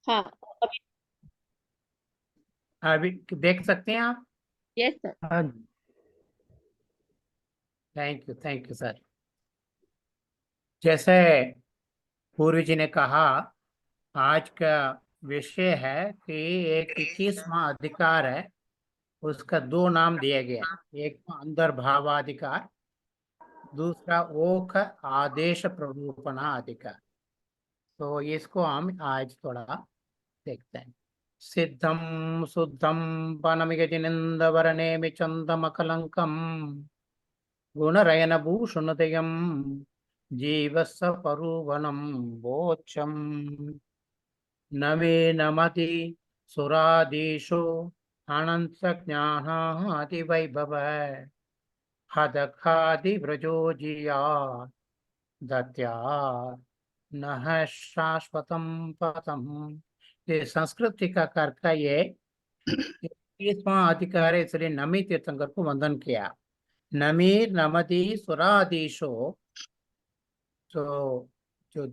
हाँ। अभी। अभी देख सकते हैं आप? Yes sir. हाँ। Thank you sir. जैसे पूर्वी जी ने कहा, आज का विषय है कि एक 21वां अधिकार है, उसका दो नाम दिए गए हैं। एक अंतर्भावाधिकार, दूसरा ओक आदेश प्ररूपणा अधिकार। तो इसको हम आज थोड़ा देखते हैं। सिद्धम शुद्धम पनमिगति निंदवरनेमि चंदमकलंकम गुणरयन भूषुणतयम जीवस्य परुवनम वोचम नमे नमति सुरादीशो अनंत ज्ञानादिवैभव हदखादि व्रजो जिया दत्या न शाश्वतम पतम। ये संस्कृत टीकाकार का ये 21वां अधिकार है, इसलिए नमी तीर्थंकर को वंदन किया। नमीर नमति सुराधीशो, जो जो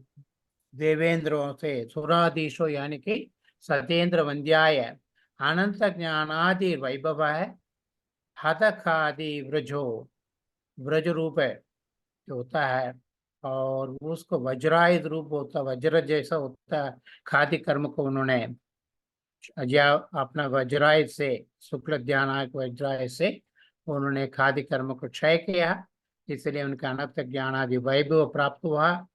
देवेंद्रों से सुराधीशो यानी कि सतेंद्र वंद्याय अनंत ज्ञानादि वैभव है। हतखादि व्रजो, व्रज रूप है जो होता है, और उसको वज्रायुध रूप होता, वज्र जैसा होता है। खादी कर्म को उन्होंने या अपना वज्रायुध से, शुक्ल ध्यानाक वज्रायुध से उन्होंने खादी कर्म को क्षय किया, इसलिए उनका अनंत ज्ञान आदि वैभव प्राप्त हुआ।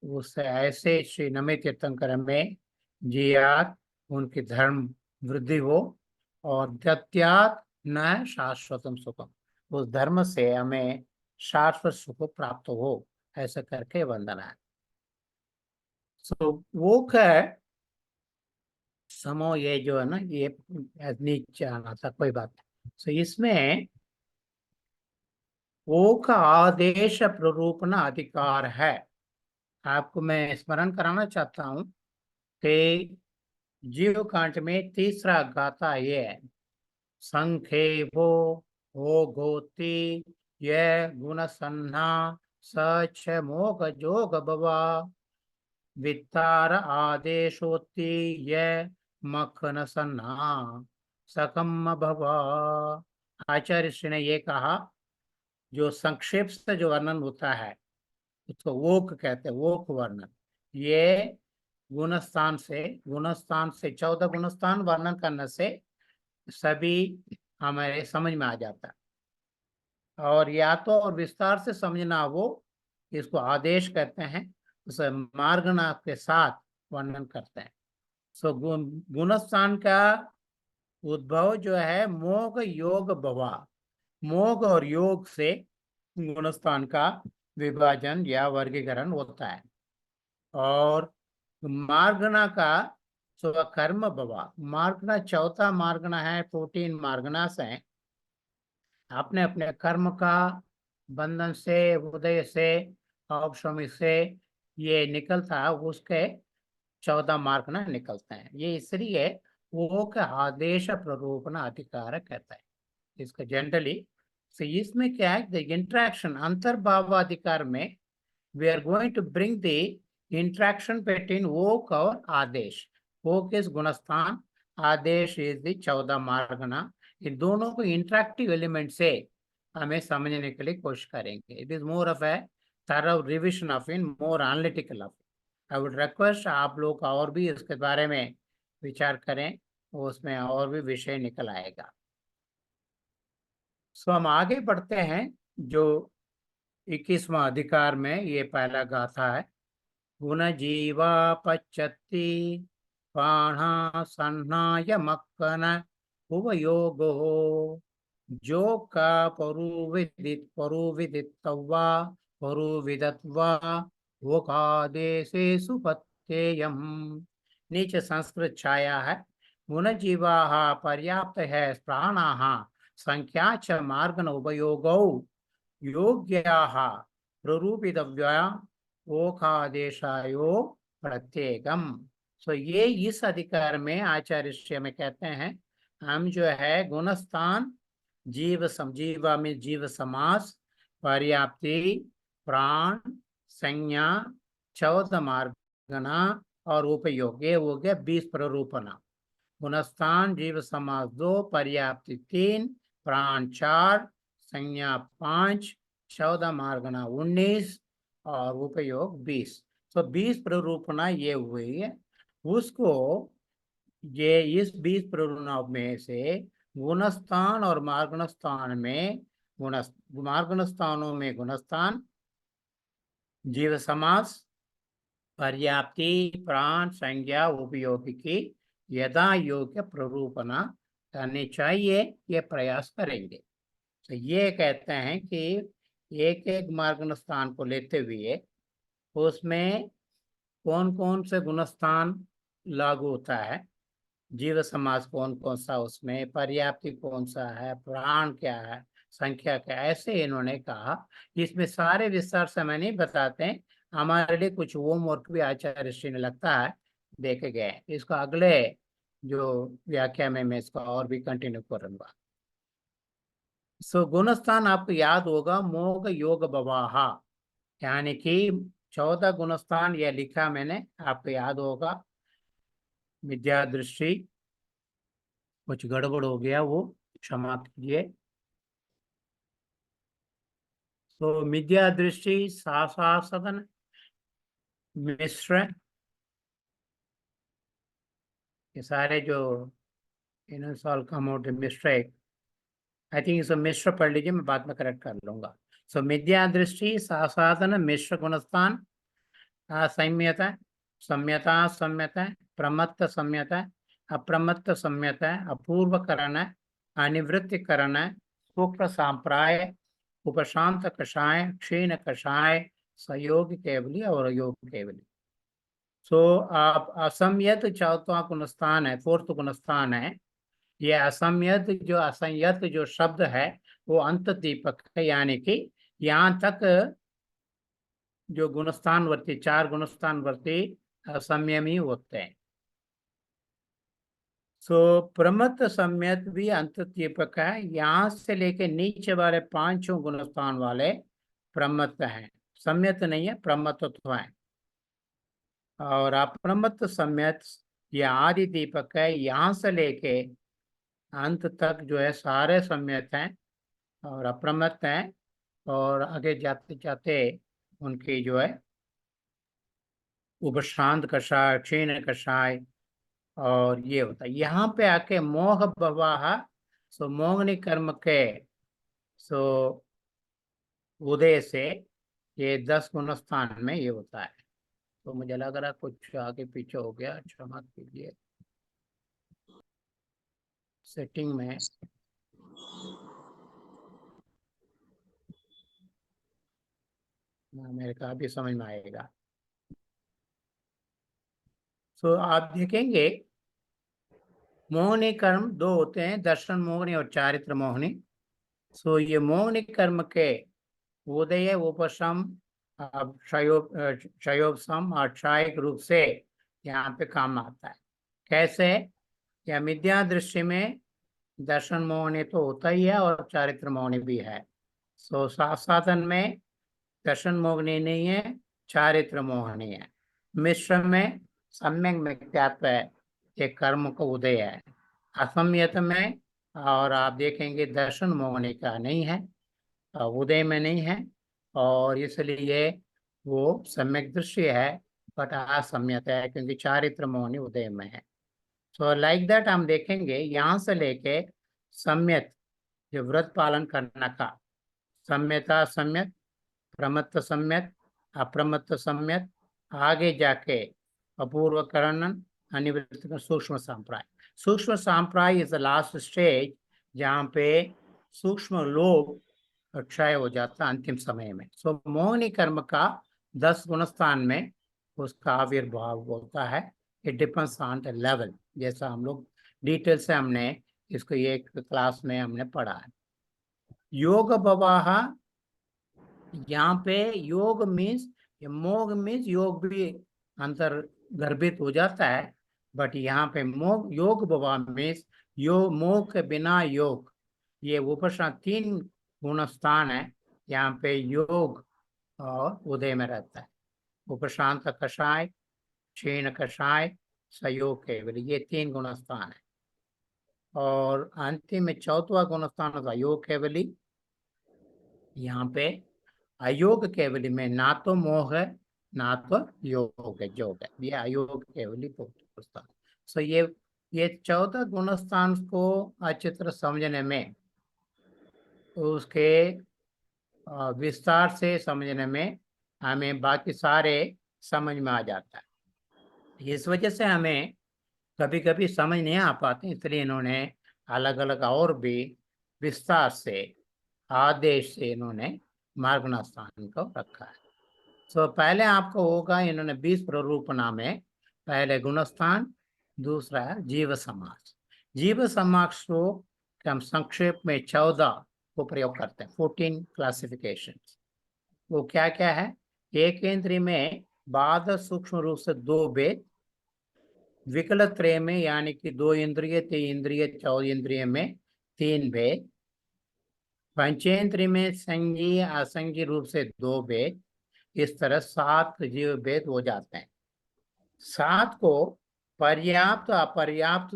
उससे ऐसे श्री नमित तीर्थंकर में जियात उनकी धर्म वृद्धि हो, और दत्यात न शाश्वतम सुखम, उस धर्म से हमें शाश्वत सुख प्राप्त हो, ऐसा करके वंदना है। सो वो है समो, ये जो है ना, ये नीचे आना था, कोई बात नहीं। सो इसमें वो का आदेश प्ररूपण अधिकार है। आपको मैं स्मरण कराना चाहता हूँ कि जीव कांट में तीसरा गाथा ये है, संखेपो हो गोति ये गुण सन्ना सच मोग जोग बवा वित्तार आदेशोत्ति ये मखन सन्ना सकम भवा। आचार्य श्री ने ये कहा, जो संक्षेप से जो वर्णन होता है उसको वोक कहते हैं, वोक वर्णन। ये गुणस्थान से 14 गुणस्थान वर्णन करने से सभी हमारे समझ में आ जाता है। और या तो और विस्तार से समझना हो, इसको आदेश कहते हैं, उसे मार्गना के साथ वर्णन करते हैं। सो गुणस्थान का उद्भव जो है मोग योग भवा, मोग और योग से गुणस्थान का विभाजन या वर्गीकरण होता है। और मार्गना का स्वकर्म भवा, मार्गना चौथा मार्गना है, 14 मार्गनास है। अपने अपने कर्म का बंधन से, उदय से, औपशमी से ये निकलता है, उसके 14 मार्गना निकलते हैं। ये इसलिए वो का आदेश प्ररूपण अधिकार कहता है इसका जनरली। तो इसमें क्या है, द इंट्रैक्शन अंतर्भावाधिकार में we are going to bring the interaction between ओक और आदेश। ओक इस गुणस्थान, आदेश इज द 14 मार्गना। इन दोनों को इंटरेक्टिव एलिमेंट से हमें समझने के लिए कोशिश करेंगे। It is more of A thorough revision of in, more analytical of. I would request आप लोग और भी इसके बारे में विचार करें, उसमें और भी विषय निकल आएगा। सो हम आगे बढ़ते हैं। जो 21वां अधिकार में ये पहला गाथा है, गुण जीवा पच्चत्ति पाणा सन्नाय मक्कन उवयोगो जो का परुविदित्वा परुविदत्वा वोकादेशेषु पत्येयम्। नीचे संस्कृत छाया है। गुण जीवा पर्याप्त है प्राणा संख्या च मार्गन उपयोगौ योग्याः प्ररूपितव्या ओखादेशायो प्रत्येकम। सो ये इस अधिकार में आचार्य श्री में कहते हैं, हम जो है गुणस्थान, जीव समजीवा में जीव समास, पर्याप्ति, प्राण, संज्ञा, 14 मार्गना और उपयोग, ये हो गया 20 प्ररूपणा। गुणस्थान जीव समास 2, पर्याप्ति 3, प्राण 4, संज्ञा 5, 14 मार्गना 19 और उपयोग 20। तो 20 प्ररूपणा ये हुई है। उसको ये इस 20 प्ररूपणाओं में से गुणस्थान और मार्गणस्थान में मार्गणस्थानों में गुणस्थान, जीव समास, पर्याप्ति, प्राण, संज्ञा, उपयोगी की यथा योग्य प्ररूपणा करनी चाहिए, ये प्रयास करेंगे। तो ये कहते हैं कि एक एक मार्ग स्थान को लेते हुए उसमें कौन कौन से गुणस्थान लागू होता है, जीव समाज कौन कौन सा, उसमें पर्याप्ति कौन सा है, प्राण क्या है, संख्या क्या, ऐसे इन्होंने कहा। इसमें सारे विस्तार से मैं नहीं बताते हैं, हमारे लिए कुछ होमवर्क भी आचार्य श्री ने लगता है देखे गए। इसको अगले जो व्याख्या में मैं इसको और भी कंटिन्यू करूंगा। सो गुणस्थान आपको याद होगा, मोग योग बवाहा, यानी कि 14 गुणस्थान यह लिखा मैंने, आपको याद होगा। विद्या दृष्टि कुछ गड़बड़ हो गया, वो क्षमा कीजिए। तो विद्या दृष्टि, सदन, मिश्र, ये सारे जो इन soul come out mistake, I think इसको मिश्र पढ़ लीजिए, मैं बाद में करेक्ट कर लूंगा। सो विद्या दृष्टि, साधन, मिश्र गुणस्थान, असंयता, सम्यता, सम्यता, प्रमत्त सम्यता, अप्रमत्त सम्यता, अपूर्वकरण, अनिवृत्तिकरण, सूक्ष्म सांप्राय, उपशांत कषाय, क्षीण कषाय, सहयोग केवली और योग केवली। सो आप असंयत चौथा गुणस्थान है, फोर्थ गुणस्थान है। ये असंयत जो असंयत जो शब्द है वो अंत दीपक है, यानी कि यहाँ तक जो गुणस्थान वर्ती, 4 गुणस्थान वर्ती असंयमी होते हैं। सो प्रमत्त सम्यत भी अंत दीपक है, यहाँ से लेके नीचे वाले 5 गुणस्थान वाले प्रमत्त हैं, सम्यत नहीं है, प्रमत्तत्व है। और अप्रमत्त सम्यत ये आदि दीपक है, यहाँ से लेके अंत तक जो है सारे सम्यत हैं और अप्रमत्त हैं, और आगे जाते जाते उनकी जो है उपशांत कषाय, क्षीण कषाय और ये होता है। यहाँ पे आके मोह बवाह, सो मोहनी कर्म के सो उदय से ये 10 गुणस्थान में ये होता है। तो मुझे लग रहा कुछ आगे पीछे हो गया, क्षमा कीजिए। सेटिंग में मेरे का भी समझ में आएगा। तो आप देखेंगे मोहनी कर्म 2 होते हैं, दर्शन मोहनी और चारित्र मोहनी। सो ये मोहनी कर्म के उदय, उपशम, क्षयोपशम और क्षायिक रूप से यहाँ पे काम आता है। कैसे? या विद्या दृष्टि में दर्शन मोहनी तो होता ही है और चारित्र मोहनी भी है। सो साधन में दर्शन मोहनी नहीं है, चारित्र मोहनी है। मिश्र में सम्यक मिथ्यात्व है, एक कर्म का उदय है। असम्यत में और आप देखेंगे दर्शन मोहनी का नहीं है, उदय में नहीं है, और इसलिए वो सम्यक दृश्य है बट असम्यत है, क्योंकि चारित्र मोहनी उदय में है। सो लाइक दैट हम देखेंगे यहाँ से लेके सम्यत जो व्रत पालन करने का, सम्यता सम्यक, प्रमत्त सम्यक, अप्रमत्त सम्यक, आगे जाके अपूर्वकरण, अनिवृत्त, सूक्ष्म सांप्राय। सूक्ष्म सांप्राय इज द लास्ट स्टेज, जहाँ पे सूक्ष्म लोभ क्षय हो जाता अंतिम समय में। सो मोहनी कर्म का 10 गुणस्थान में उसका आविर्भाव होता है। It depends on the level, जैसा हम लोग डिटेल से हमने इसको एक क्लास में हमने पढ़ा है। योग बवाह, यहाँ पे योग मीन्स, मोग मीन्स योग भी अंतर गर्भित हो जाता है, बट यहाँ पे मोग योग बवा मीन्स योग, मोग के बिना योग, ये उपशांत 3 गुणस्थान है, यहाँ पे योग और उदय में रहता है। उपशांत कषाय, क्षीण कषाय सयोग केवल, ये 3 गुणस्थान है। और अंतिम में चौथा गुणस्थान होता है अयोग केवली। यहाँ पे अयोग केवली में ना तो मोह है ना तो योग है, जोग है, ये अयोग केवली गुणस्थान। सो ये 14 गुणस्थान को अच्छी तरह समझने में, उसके विस्तार से समझने में हमें बाकी सारे समझ में आ जाता है। इस वजह से हमें कभी कभी समझ नहीं आ पाते, इसलिए इन्होंने अलग अलग और भी विस्तार से आदेश से इन्होंने मार्गना स्थान को रखा है। तो पहले आपको होगा, इन्होंने 20 प्ररूपणा में पहले गुणस्थान, दूसरा है जीव समास। जीव समास को हम संक्षेप में 14 को प्रयोग करते हैं, 14 क्लासिफिकेशन। वो क्या क्या है? एक इंद्रिय में बाध सूक्ष्म रूप से 2 भेद, विकल त्रय में यानी कि 2 इंद्रिय 3 इंद्रिय 14 इंद्रिय में 3 भेद, पंचेंद्रिय में संज्ञी असंज्ञी रूप से 2 भेद, इस तरह 7 जीव भेद हो जाते हैं। 7 को पर्याप्त अपर्याप्त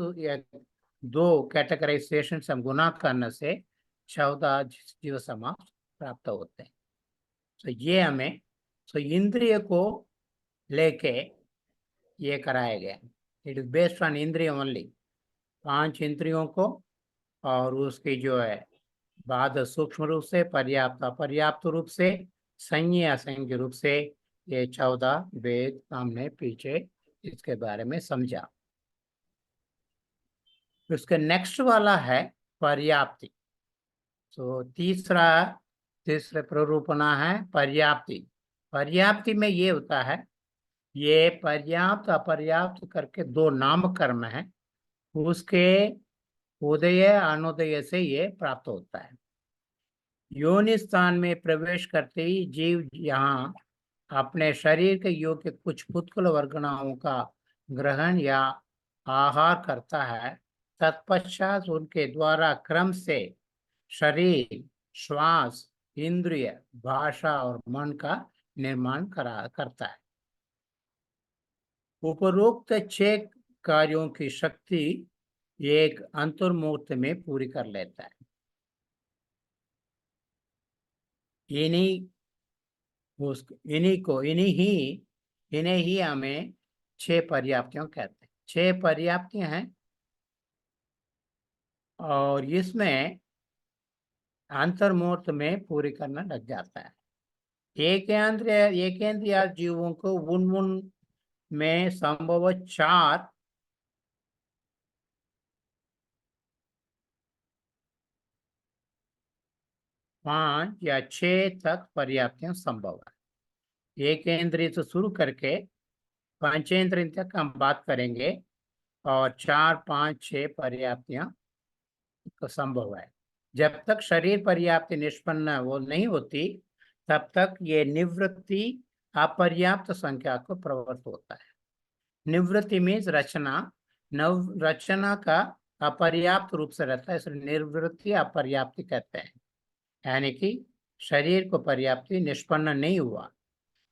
2 कैटेगराइजेशन से हम गुना करने से 14 जीव समास प्राप्त होते हैं। तो ये हमें इंद्रिय को लेके ये कराया गया। इट इज बेस्ड ऑन इंद्रिय ओनली, 5 इंद्रियों को, और उसकी जो है बाध सूक्ष्म रूप से, पर्याप्त अपर्याप्त रूप से, संज्ञ असंज्ञ रूप से, ये 14 वेद हमने पीछे इसके बारे में समझा। उसके नेक्स्ट वाला है पर्याप्ति। तो तीसरे प्ररूपणा है पर्याप्ति। पर्याप्ति में ये होता है, ये पर्याप्त अपर्याप्त करके 2 नामकर्म है, उसके उदय अनुदय से ये प्राप्त होता है। योनि स्थान में प्रवेश करते ही जीव यहाँ अपने शरीर के योग्य कुछ पुत्कुल वर्गणाओं का ग्रहण या आहार करता है। तत्पश्चात उनके द्वारा क्रम से शरीर, श्वास, इंद्रिय, भाषा और मन का निर्माण करता है। उपरोक्त 6 कार्यों की शक्ति एक अंतर्मुहूर्त में पूरी कर लेता है। इन्हें ही हमें 6 पर्याप्तियों कहते हैं। 6 पर्याप्तियां हैं, और इसमें अंतर्मुहूर्त में पूरी करना लग जाता है। एकेंद्रिय जीवों को उन में संभव 4 5 या 6 तक पर्याप्तियां संभव है। एक इंद्रिय से शुरू करके पंचेंद्रिय तक हम बात करेंगे, और 4 5 6 पर्याप्तियां संभव है। जब तक शरीर पर्याप्ति निष्पन्न वो नहीं होती, तब तक ये निवृत्ति अपर्याप्त संख्या को प्रवृत्त होता है। निवृत्ति मीन्स रचना, रचना का अपर्याप्त रूप से रहता है, इसलिए निवृत्ति अपर्याप्ति कहते हैं। यानी कि शरीर को पर्याप्ति निष्पन्न नहीं हुआ,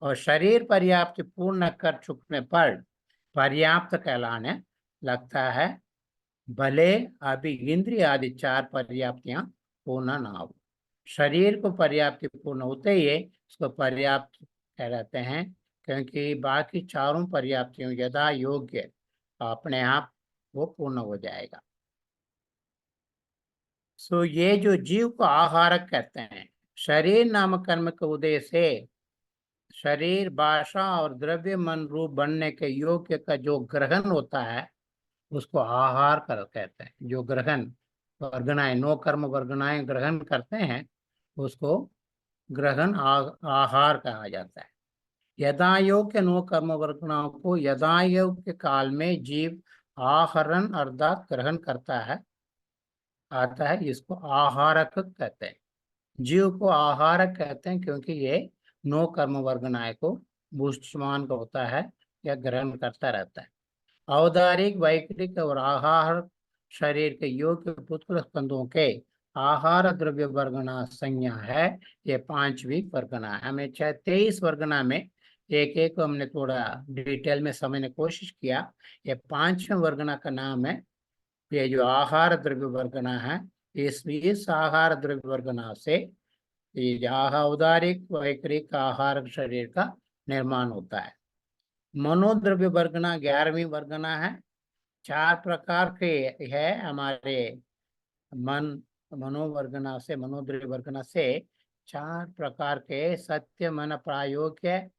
और शरीर पर्याप्ति पूर्ण कर चुकने पर पर्याप्त कहलाने लगता है, भले अभी इंद्रिय आदि 4 पर्याप्तियां पूर्ण ना हो। शरीर को पर्याप्ति पूर्ण होते ही इसको पर्याप्त कहलाते हैं, क्योंकि बाकी चारों पर्याप्तियों यदा योग्य अपने आप वो पूर्ण हो जाएगा। सो ये जो जीव को आहारक कहते हैं, शरीर नामक कर्म के उदय से शरीर, भाषा और द्रव्य मन रूप बनने के योग्य का जो ग्रहण होता है, उसको आहार कर कहते हैं। जो ग्रहण वर्गनाएं, 9 कर्म वर्गनाएं ग्रहण करते हैं, उसको ग्रहण आहार कहा जाता है। यदा योग्य 9 कर्म वर्गनाओं को यदा योग्य काल में जीव आहरण अर्थात ग्रहण करता है, आता है, इसको आहारक कहते हैं। जीव को आहारक कहते हैं क्योंकि ये 9 कर्म वर्गनाएं को बुष्टमान का होता है या ग्रहण करता रहता है। औदारिक, वैकृतिक और आहार शरीर के योग्य पुत्र स्कंदों के आहार द्रव्य वर्गना संज्ञा है। ये 5वीं वर्गना है। हमें 23 वर्गना में एक एक को हमने थोड़ा डिटेल में समझने की कोशिश किया। ये पांचवें वर्गना का नाम है। ये जो आहार द्रव्य वर्गना है, इस आहार द्रव्य वर्गना से ये जो औदारिक वैकृत आहार शरीर का निर्माण होता है। मनोद्रव्य वर्गना 11वीं वर्गना है। चार प्रकार के है हमारे मन। मनोद्रव्य वर्गना से चार प्रकार के सत्य मन प्रायोग्य,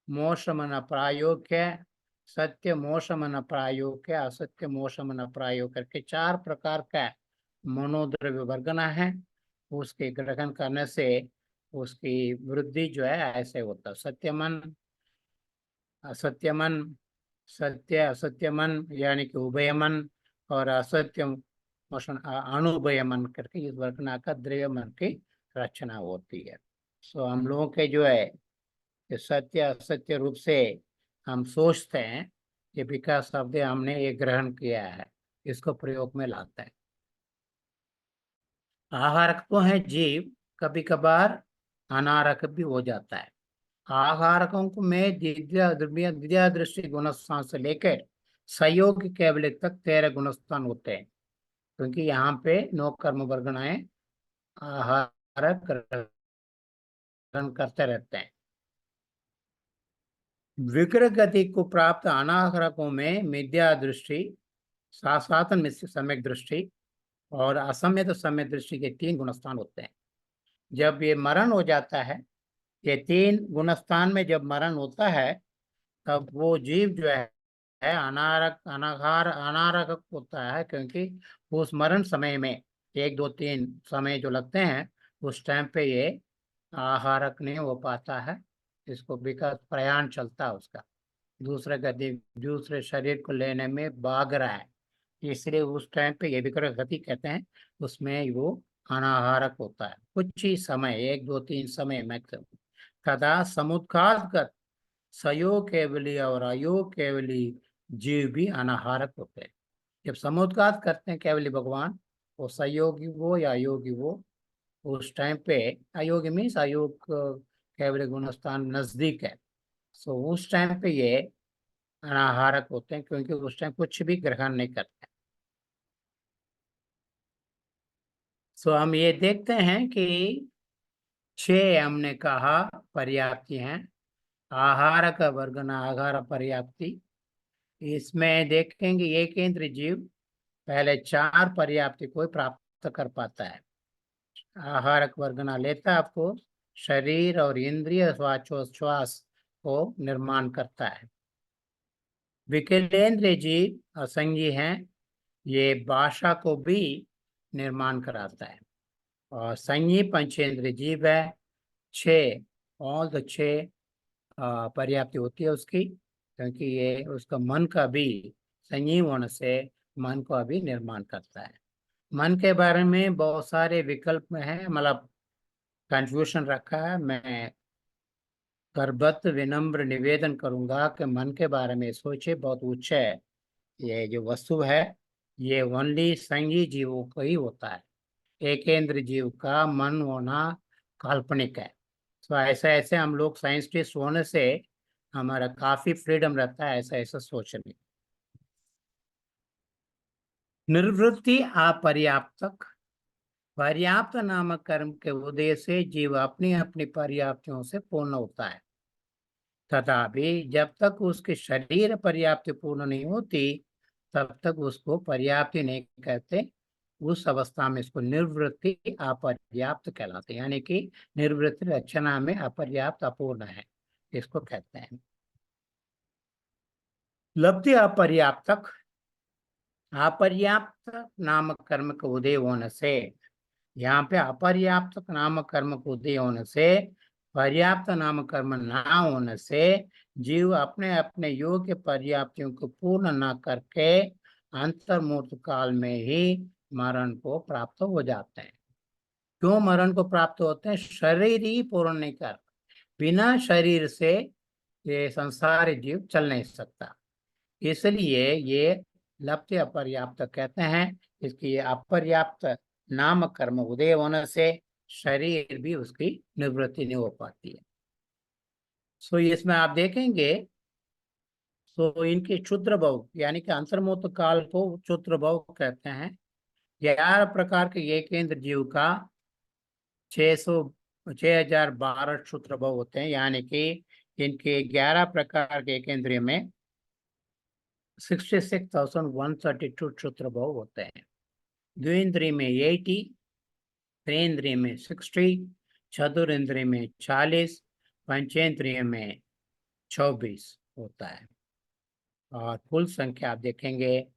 मोक्ष मन प्रायोग्य, सत्य मोक्ष मन प्रायोग्य, असत्य मोक्ष मन प्रायोग करके चार प्रकार का मनोद्रव्य वर्गना है। उसके ग्रहण करने से उसकी वृद्धि जो है ऐसे होता है। सत्य मन, असत्य मन, सत्य असत्य मन यानी कि उभय मन, और असत्य मोशन अणुभय मन करके इस वर्गना का द्रव्य मन की रचना होती है। सो हम लोगों के जो है कि सत्य असत्य रूप से हम सोचते हैं, ये विकास शब्द हमने ये ग्रहण किया है, इसको प्रयोग में लाते हैं। आहारक तो है जीव, कभी कभार अनारक भी हो जाता है। आहारकों को में द्वितीय दृष्टि गुणस्थान से लेकर सहयोग केवल तक 13 गुणस्थान होते हैं, क्योंकि यहाँ पे 9 कर्म वर्गनाएं आहारक ग्रहण करते रहते हैं। विग्रह गति को प्राप्त अनाहारकों में मिथ्या दृष्टि, सासातन में सम्यक दृष्टि और असम्यक सम्यक दृष्टि के 3 गुणस्थान होते हैं। जब ये मरण हो जाता है, ये 3 गुणस्थान में जब मरण होता है, तब वो जीव जो है अनारक होता है, क्योंकि उस मरण समय में 1 2 3 समय जो लगते हैं, उस टाइम पे ये आहारक नहीं हो पाता है। इसको विकास प्रयाण चलता है उसका, दूसरे गति दूसरे शरीर को लेने में भाग रहा है, इसलिए उस टाइम पे ये विक्रय गति कहते हैं। उसमें वो अनाहारक होता है कुछ ही समय, 1 2 3 समय मैक्सिमम। तथा समुत्कात सयोग केवली और अयोग केवली जीव भी अनाहारक होते हैं। जब समुत्कात करते हैं केवली भगवान, वो सहयोगी वो या अयोगी वो, उस टाइम पे अयोगी मीन्स अयोग केवल गुणस्थान नजदीक है, सो उस टाइम पे ये अनाहारक होते हैं, क्योंकि उस टाइम कुछ भी ग्रहण नहीं करते। सो हम ये देखते हैं कि 6 हमने कहा पर्याप्ति हैं। आहार का वर्गना आहार पर्याप्ति, इसमें देखेंगे एक इंद्र जीव पहले 4 पर्याप्ति को प्राप्त कर पाता है। आहारक वर्गना लेता है आपको शरीर और इंद्रिय श्वासोच्छ्वास को निर्माण करता है। विकलेंद्र जीव असंगी हैं, ये भाषा को भी निर्माण कराता है। और संगी पंचेंद्र जीव है, 6 ऑल द 6 पर्याप्ति होती है उसकी, क्योंकि ये उसका मन का भी संजीव होने से मन को अभी निर्माण करता है। मन के बारे में बहुत सारे विकल्प में है, मतलब कंफ्यूजन रखा है। मैं करबद्ध विनम्र निवेदन करूंगा कि मन के बारे में सोचे, बहुत उच्च है। ये जो वस्तु है ये ओनली संगी जीवों को ही होता है, एकेंद्र जीव का मन होना काल्पनिक है। तो ऐसे ऐसे हम लोग साइंटिस्ट होने से हमारा काफी फ्रीडम रहता है ऐसा ऐसा सोचने। निर्वृत्ति अपर्याप्तक, पर्याप्त नामक कर्म के उदय से जीव अपनी अपनी पर्याप्तियों से पूर्ण होता है। तथापि जब तक उसके शरीर पर्याप्ति पूर्ण नहीं होती, तब तक उसको पर्याप्ति नहीं कहते। उस अवस्था में इसको निर्वृत्ति अपर्याप्त कहलाते हैं, यानी कि निर्वृत्ति रचना में अपर्याप्त अपूर्ण है, इसको कहते हैं। लब्धि अपर्याप्तक, अपर्याप्त नामक कर्म का उदय होने से, यहाँ पे अपर्याप्त नामक कर्म का उदय होने से, पर्याप्त नामक कर्म ना होने से जीव अपने अपने योग्य पर्याप्तियों को पूर्ण न करके अंतर्मूर्त काल में ही मरण को प्राप्त हो जाते हैं। क्यों मरण को प्राप्त होते हैं? शरीर ही पूर्ण नहीं कर, बिना शरीर से ये संसार जीव चल नहीं सकता, इसलिए ये लप्त्य अपर्याप्त कहते हैं। इसकी अपर्याप्त नाम कर्म उदय होने से शरीर भी उसकी निवृत्ति नहीं हो पाती है। सो इसमें आप देखेंगे, सो इनके क्षुद्र भव यानी कि अंतर्मुक्त काल को क्षुद्र भव कहते हैं। 11 प्रकार के एक केंद्र जीव का 6012 क्षुद्र भव होते हैं, यानी कि इनके 11 प्रकार के केंद्रीय में 66,132 क्षुद्र भव होते हैं। द्विंद्रिय में 80, त्रिंद्रिय में 60, चतुरिंद्रिय में 40, पंचेंद्रिय में 24 होता है। और कुल संख्या आप देखेंगे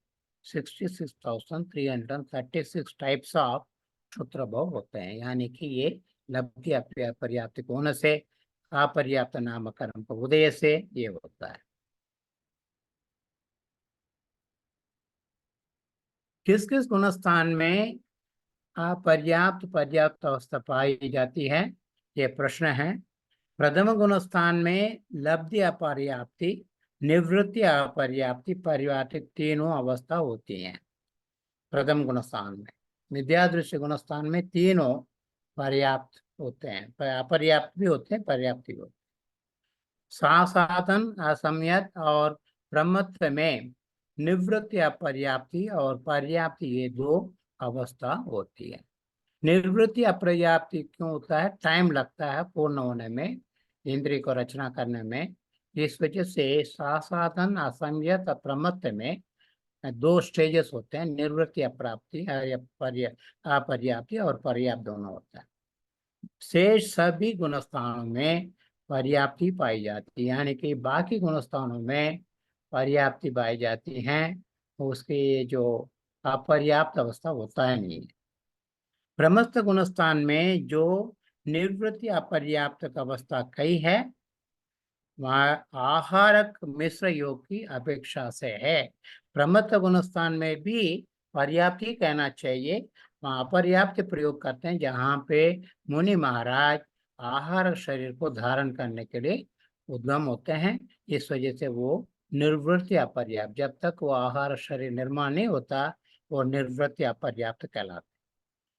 66,336 टाइप्स ऑफ क्षुद्र भव होते हैं, यानी कि ये लब्धि अपर्याप्त होने से, अपर्याप्त नामकरण का उदय से ये होता है। किस किस गुणस्थान में अपर्याप्त पर्याप्त अवस्था पाई जाती है, ये प्रश्न है। प्रथम गुणस्थान में लब्धि अपर्याप्ति, निवृत्ति अपर्याप्ति, परिवार्तिक तीनों अवस्था होती हैं प्रथम गुणस्थान में। विद्यादृश्य गुणस्थान में तीनों पर्याप्त होते हैं, अपर्याप्त भी होते हैं, पर्याप्त भी होते हैं। साधन असमयत और ब्रह्मत्व में निवृत्ति अपर्याप्ति और पर्याप्ति, ये दो अवस्था होती है। निवृत्ति अपर्याप्ति क्यों होता है? टाइम लगता है पूर्ण होने में, इंद्रिय को रचना करने में। इस वजह से साधन असमयत प्रमत्व में दो स्टेजेस होते हैं, निवृत्ति अप्राप्ति अपर्याप्ति और पर्याप्त दोनों होता है। शेष सभी गुणस्थानों में पर्याप्ति पाई जाती है, यानी कि बाकी गुणस्थानों में पर्याप्ति पाई जाती है, उसके जो अपर्याप्त अवस्था होता है नहीं। ब्रह्मस्थ गुणस्थान में जो निवृत्ति अपर्याप्त अवस्था कई है, वहाँ आहारक मिश्र योग की अपेक्षा से है। ब्रह्मस्थ गुणस्थान में भी पर्याप्त ही कहना चाहिए, वहाँ अपर्याप्त प्रयोग करते हैं, जहाँ पे मुनि महाराज आहार शरीर को धारण करने के लिए उद्गम होते हैं। इस वजह से वो निर्वृत्ति अपर्याप्त, जब तक वो आहार शरीर निर्माण नहीं होता वो निर्वृत्ति अपर्याप्त कहलाते।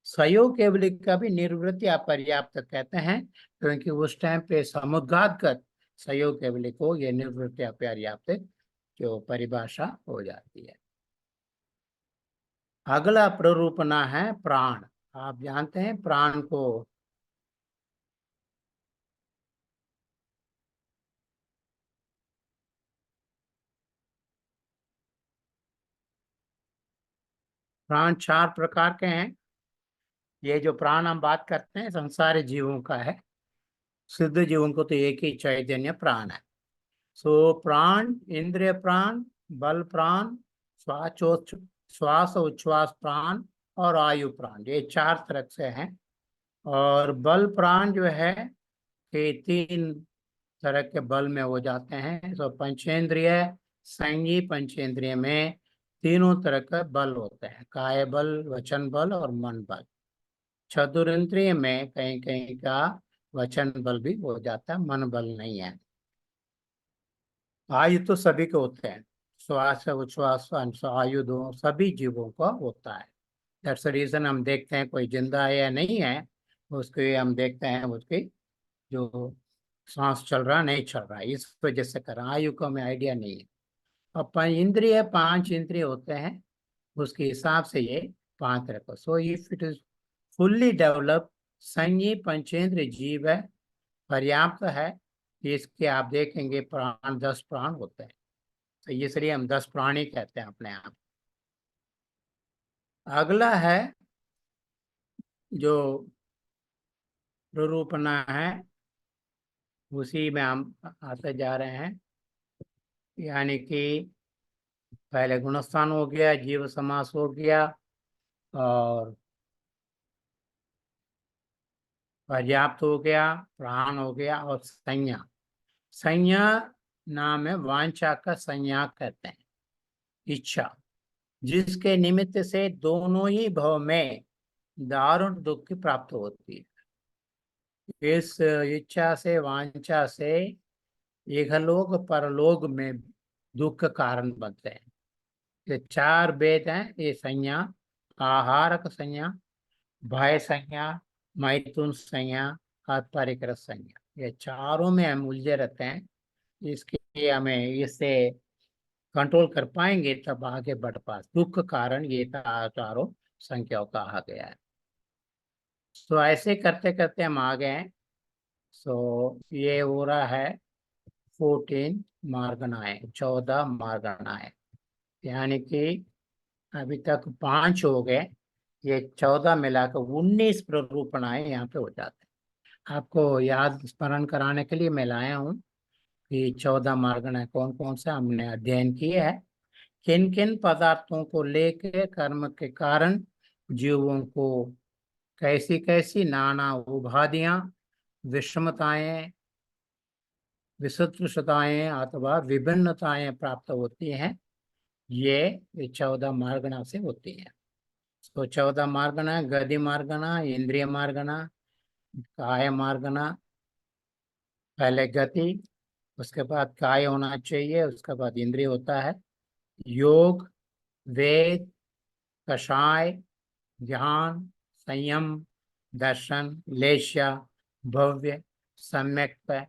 सहयोग केवली का भी निर्वृत्ति अपर्याप्त कहते हैं, क्योंकि उस टाइम पे समुद्घातगत सहयोग केवली को ये निर्वृत्ति अपर्याप्त जो परिभाषा हो जाती है। अगला प्ररूपना है प्राण। आप जानते हैं प्राण को प्राण 4 प्रकार के हैं। ये जो प्राण हम बात करते हैं संसारी जीवों का है, सिद्ध जीवों को तो एक ही चैतन्य प्राण है। सो प्राण, इंद्रिय प्राण, बल प्राण, श्वास उच्छ्वास प्राण और आयु प्राण, ये 4 तरह से हैं। और बल प्राण जो है ये 3 तरह के बल में हो जाते हैं। तो पंचेंद्रिय, संज्ञी पंचेंद्रिय में तीनों तरह के बल होते हैं, काय बल, वचन बल और मन बल। चतुरिंद्रिय में कहीं कहीं का वचन बल भी हो जाता है, मन बल नहीं है। आयु तो सभी के होते हैं, श्वास उच्छ्वास आयु दो सभी जीवों का होता है। दैट्स द रीजन हम देखते हैं कोई जिंदा है या नहीं है, उसके हम देखते हैं उसकी जो सांस चल रहा नहीं चल रहा, इस वजह से कर आयु का हमें आइडिया नहीं है। अब इंद्रिय 5 इंद्रिय होते हैं, उसके हिसाब से ये 5 रखो। So if it is fully develop संज्ञी पंचेंद्र जीव है, पर्याप्त है। इसके आप देखेंगे प्राण 10 प्राण होते हैं, तो इसलिए हम 10 प्राणी कहते हैं अपने आप। अगला है जो रूपना है, उसी में हम आते जा रहे हैं। यानी कि पहले गुणस्थान हो गया, जीव समास हो गया, और पर्याप्त हो गया, प्राण हो गया, और संज्ञा। संज्ञा नाम है वांछा का, संज्ञा कहते हैं इच्छा, जिसके निमित्त से दोनों ही भव में दारुण दुख की प्राप्त होती है। इस इच्छा से, वांछा से इहलोक परलोक में दुख का कारण बनते हैं। ये 4 भेद हैं, ये संज्ञा, आहारक संज्ञा, भय संज्ञा, मैथुन संज्ञा और परिकर संज्ञा, ये चारों में हम उलझे रहते हैं। इसके हमें इससे कंट्रोल कर पाएंगे तब आगे बढ़ पा। दुख कारण ये चारों संख्याओं का आ गया है। तो ऐसे करते करते हम आ गए हैं। सो ये हो रहा है 14 मार्गनाएं, 14 मार्गनाएं, यानी कि अभी तक 5 हो गए, ये 14 मिलाकर 19 प्ररूपणाएं यहाँ पे हो जाते हैं। आपको याद स्मरण कराने के लिए मैं लाया हूँ कि 14 मार्गनाएं कौन कौन से हमने अध्ययन किए हैं। किन किन पदार्थों को लेकर कर्म के कारण जीवों को कैसी कैसी नाना उपाधियां, विषमताएं, विसदृशताएं अथवा विभिन्नताएं प्राप्त होती हैं, ये 14 मार्गना से होती है। तो 14 मार्गना: गति मार्गना, इंद्रिय मार्गना, काय मार्गना, पहले गति, उसके बाद काय होना चाहिए, उसके बाद इंद्रिय होता है। योग, वेद, कषाय, ज्ञान, संयम, दर्शन, लेश्या, भव्य, सम्यक,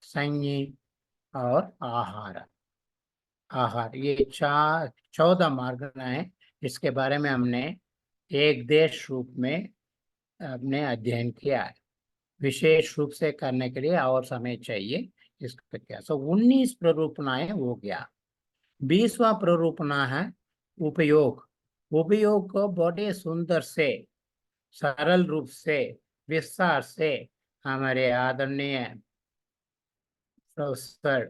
संयी और आहार। आहार, ये 14 मार्ग हैं। इसके बारे में हमने एक देश रूप में अपने अध्ययन किया है। विशेष रूप से करने के लिए और समय चाहिए। इसका क्या 19 प्ररूपणाएं हो गया। 20वां प्ररूपणा है उपयोग। उपयोग को बड़े सुंदर से, सरल रूप से, विस्तार से हमारे आदरणीय प्रोफेसर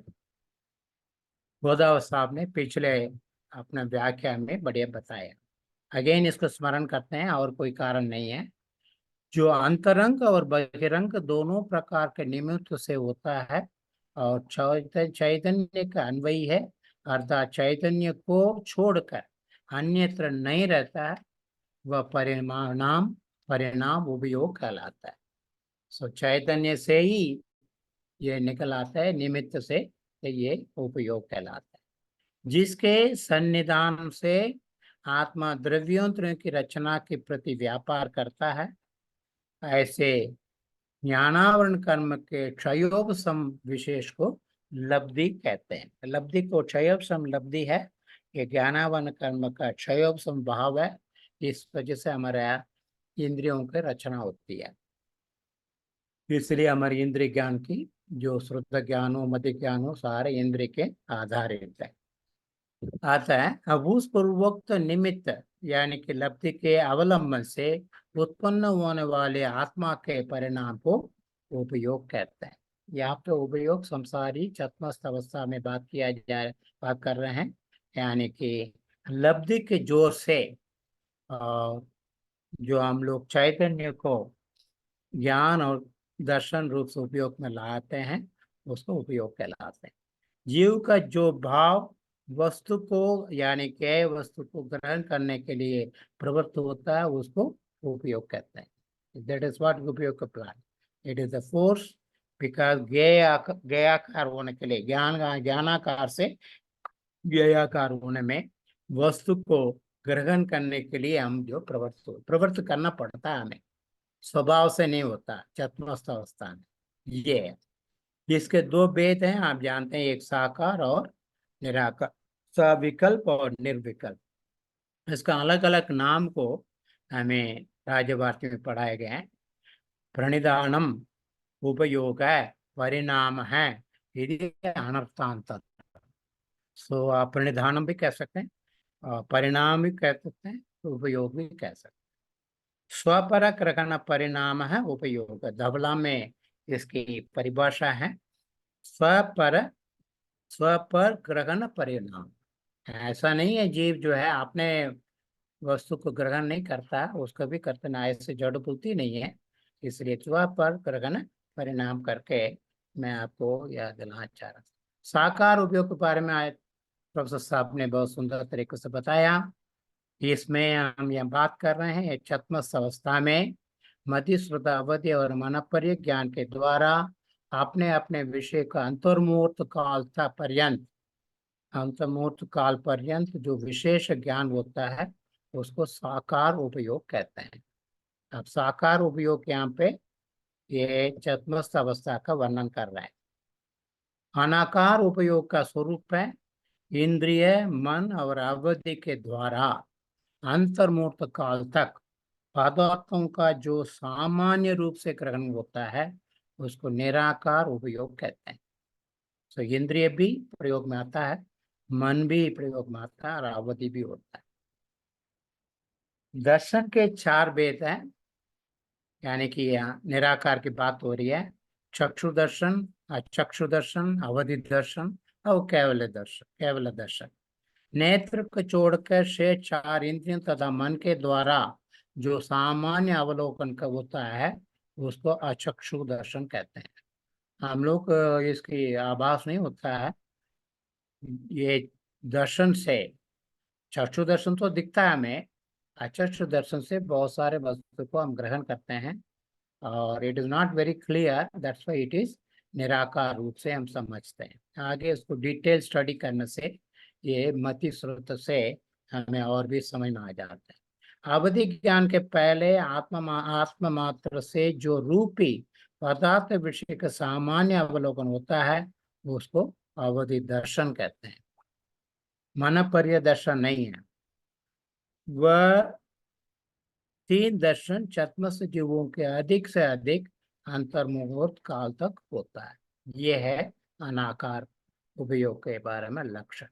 गोदाव साहब ने पिछले अपने व्याख्यान में बढ़िया बताया। अगेन इसको स्मरण करते हैं, और कोई कारण नहीं है। जो अंतरंग और बहिरंग दोनों प्रकार के निमित्त से होता है और चैतन्य का अन्वयी है, अर्थात चैतन्य को छोड़कर अन्यत्र नहीं रहता है, वह परिणाम उपयोग कहलाता है। सो चैतन्य से ही ये निकल आता है, निमित्त से, तो ये उपयोग कहलाता है। जिसके सन्निधान से आत्मा द्रव्यों की रचना के प्रति व्यापार करता है, ऐसे ज्ञानावरण कर्म के क्षयोपम विशेष को लब्धि कहते हैं। लब्धि को क्षयोपम लब्धि है, ये ज्ञानावरण कर्म का क्षयोपम भाव है। इस वजह से हमारे इंद्रियों की रचना होती है। इसलिए हमारी इंद्रिय ज्ञान की जो श्रुत ज्ञान हो, मध्य ज्ञान हो, सारे इंद्रिय के आधारित है। आता है अब उस पूर्वोक्त निमित्त यानी कि लब्धि के अवलंबन से उत्पन्न होने वाले आत्मा के परिणाम को उपयोग कहते हैं। यहाँ पे उपयोग संसारी चतमस्त अवस्था में बात कर रहे हैं, यानी कि लब्धि के जोर से जो हम लोग चैतन्य को ज्ञान और दर्शन रूप से उपयोग में लाते हैं, उसको उपयोग कहलाते हैं। जीव का जो भाव वस्तु को यानी कि वस्तु को ग्रहण करने के लिए प्रवृत्त होता है, उसको उपयोग कहते हैं। दैट इज व्हाट उपयोग का plan. It is the force, because ज्ञेयाकार होने के लिए, ज्ञानाकार से ज्ञेयाकार होने में वस्तु को ग्रहण करने के लिए हम जो प्रवृत्त करना पड़ता है, हमें स्वभाव से नहीं होता चतुर्थ अवस्था में। ये है। इसके दो भेद हैं, आप जानते हैं, एक साकार और निराकार, सविकल्प और निर्विकल्प। इसका अलग अलग नाम को हमें राज्य भारती में पढ़ाए गए हैं। प्रणिधानम उपयोग है, परिणाम है, यदि अनर्थांत। सो आप प्रणिधानम भी कह सकते हैं, और परिणाम भी कह सकते हैं, तो उपयोग भी कह सकते हैं। स्वपरक रखना परिणाम है उपयोग। धवला में इसकी परिभाषा है, स्वपर स्वपर ग्रहण परिणाम। ऐसा नहीं है जीव जो है अपने वस्तु को ग्रहण नहीं करता, उसको भी करते ना, ऐसे जड़ बुद्धि नहीं है। इसलिए स्वपर ग्रहण परिणाम करके मैं आपको यह दिलाना चाह रहा हूँ। साकार उपयोग के बारे में प्रोफेसर साहब ने बहुत सुंदर तरीके से बताया। इसमें हम यह बात कर रहे हैं चतमस अवस्था में मति श्रुता अवधि और मनपर्य ज्ञान के द्वारा अपने अपने विषय का अंतर्मुहूर्त काल पर्यंत जो विशेष ज्ञान होता है, उसको साकार उपयोग कहते हैं। अब साकार उपयोग यहाँ पे ये चतुर्थ अवस्था का वर्णन कर रहा है। अनाकार उपयोग का स्वरूप है इंद्रिय, मन और अवधि के द्वारा अंतर्मुहूर्त काल तक पदार्थों का जो सामान्य रूप से ग्रहण होता है उसको निराकार उपयोग कहते हैं। तो इंद्रिय भी प्रयोग में आता है, मन भी प्रयोग में आता है और अवधि भी होता है। दर्शन के चार भेद हैं, यानी कि यहाँ निराकार की बात हो रही है। चक्षु दर्शन, अचक्षु दर्शन, अवधि दर्शन और केवल दर्शन। नेत्र को छोड़कर शेष चार इंद्रियों तथा मन के द्वारा जो सामान्य अवलोकन का होता है उसको अचक्षु दर्शन कहते हैं। हम लोग इसकी आभास नहीं होता है। ये दर्शन से, चक्षु दर्शन तो दिखता है हमें, अचक्षु दर्शन से बहुत सारे वस्तु को हम ग्रहण करते हैं और it is not very clear, that's why it is निराकार रूप से हम समझते हैं। आगे इसको डिटेल स्टडी करने से ये मति स्रोत से हमें और भी समझ में आ जाता है। अवधि ज्ञान के पहले आत्म मात्र से जो रूपी पदार्थ विषय का सामान्य अवलोकन होता है उसको अवधि दर्शन कहते हैं। मन पर्य दर्शन नहीं है। वह तीन दर्शन चतमस जीवों के अधिक से अधिक अंतर्मुहूर्त काल तक होता है। ये है अनाकार उपयोग के बारे में लक्षण।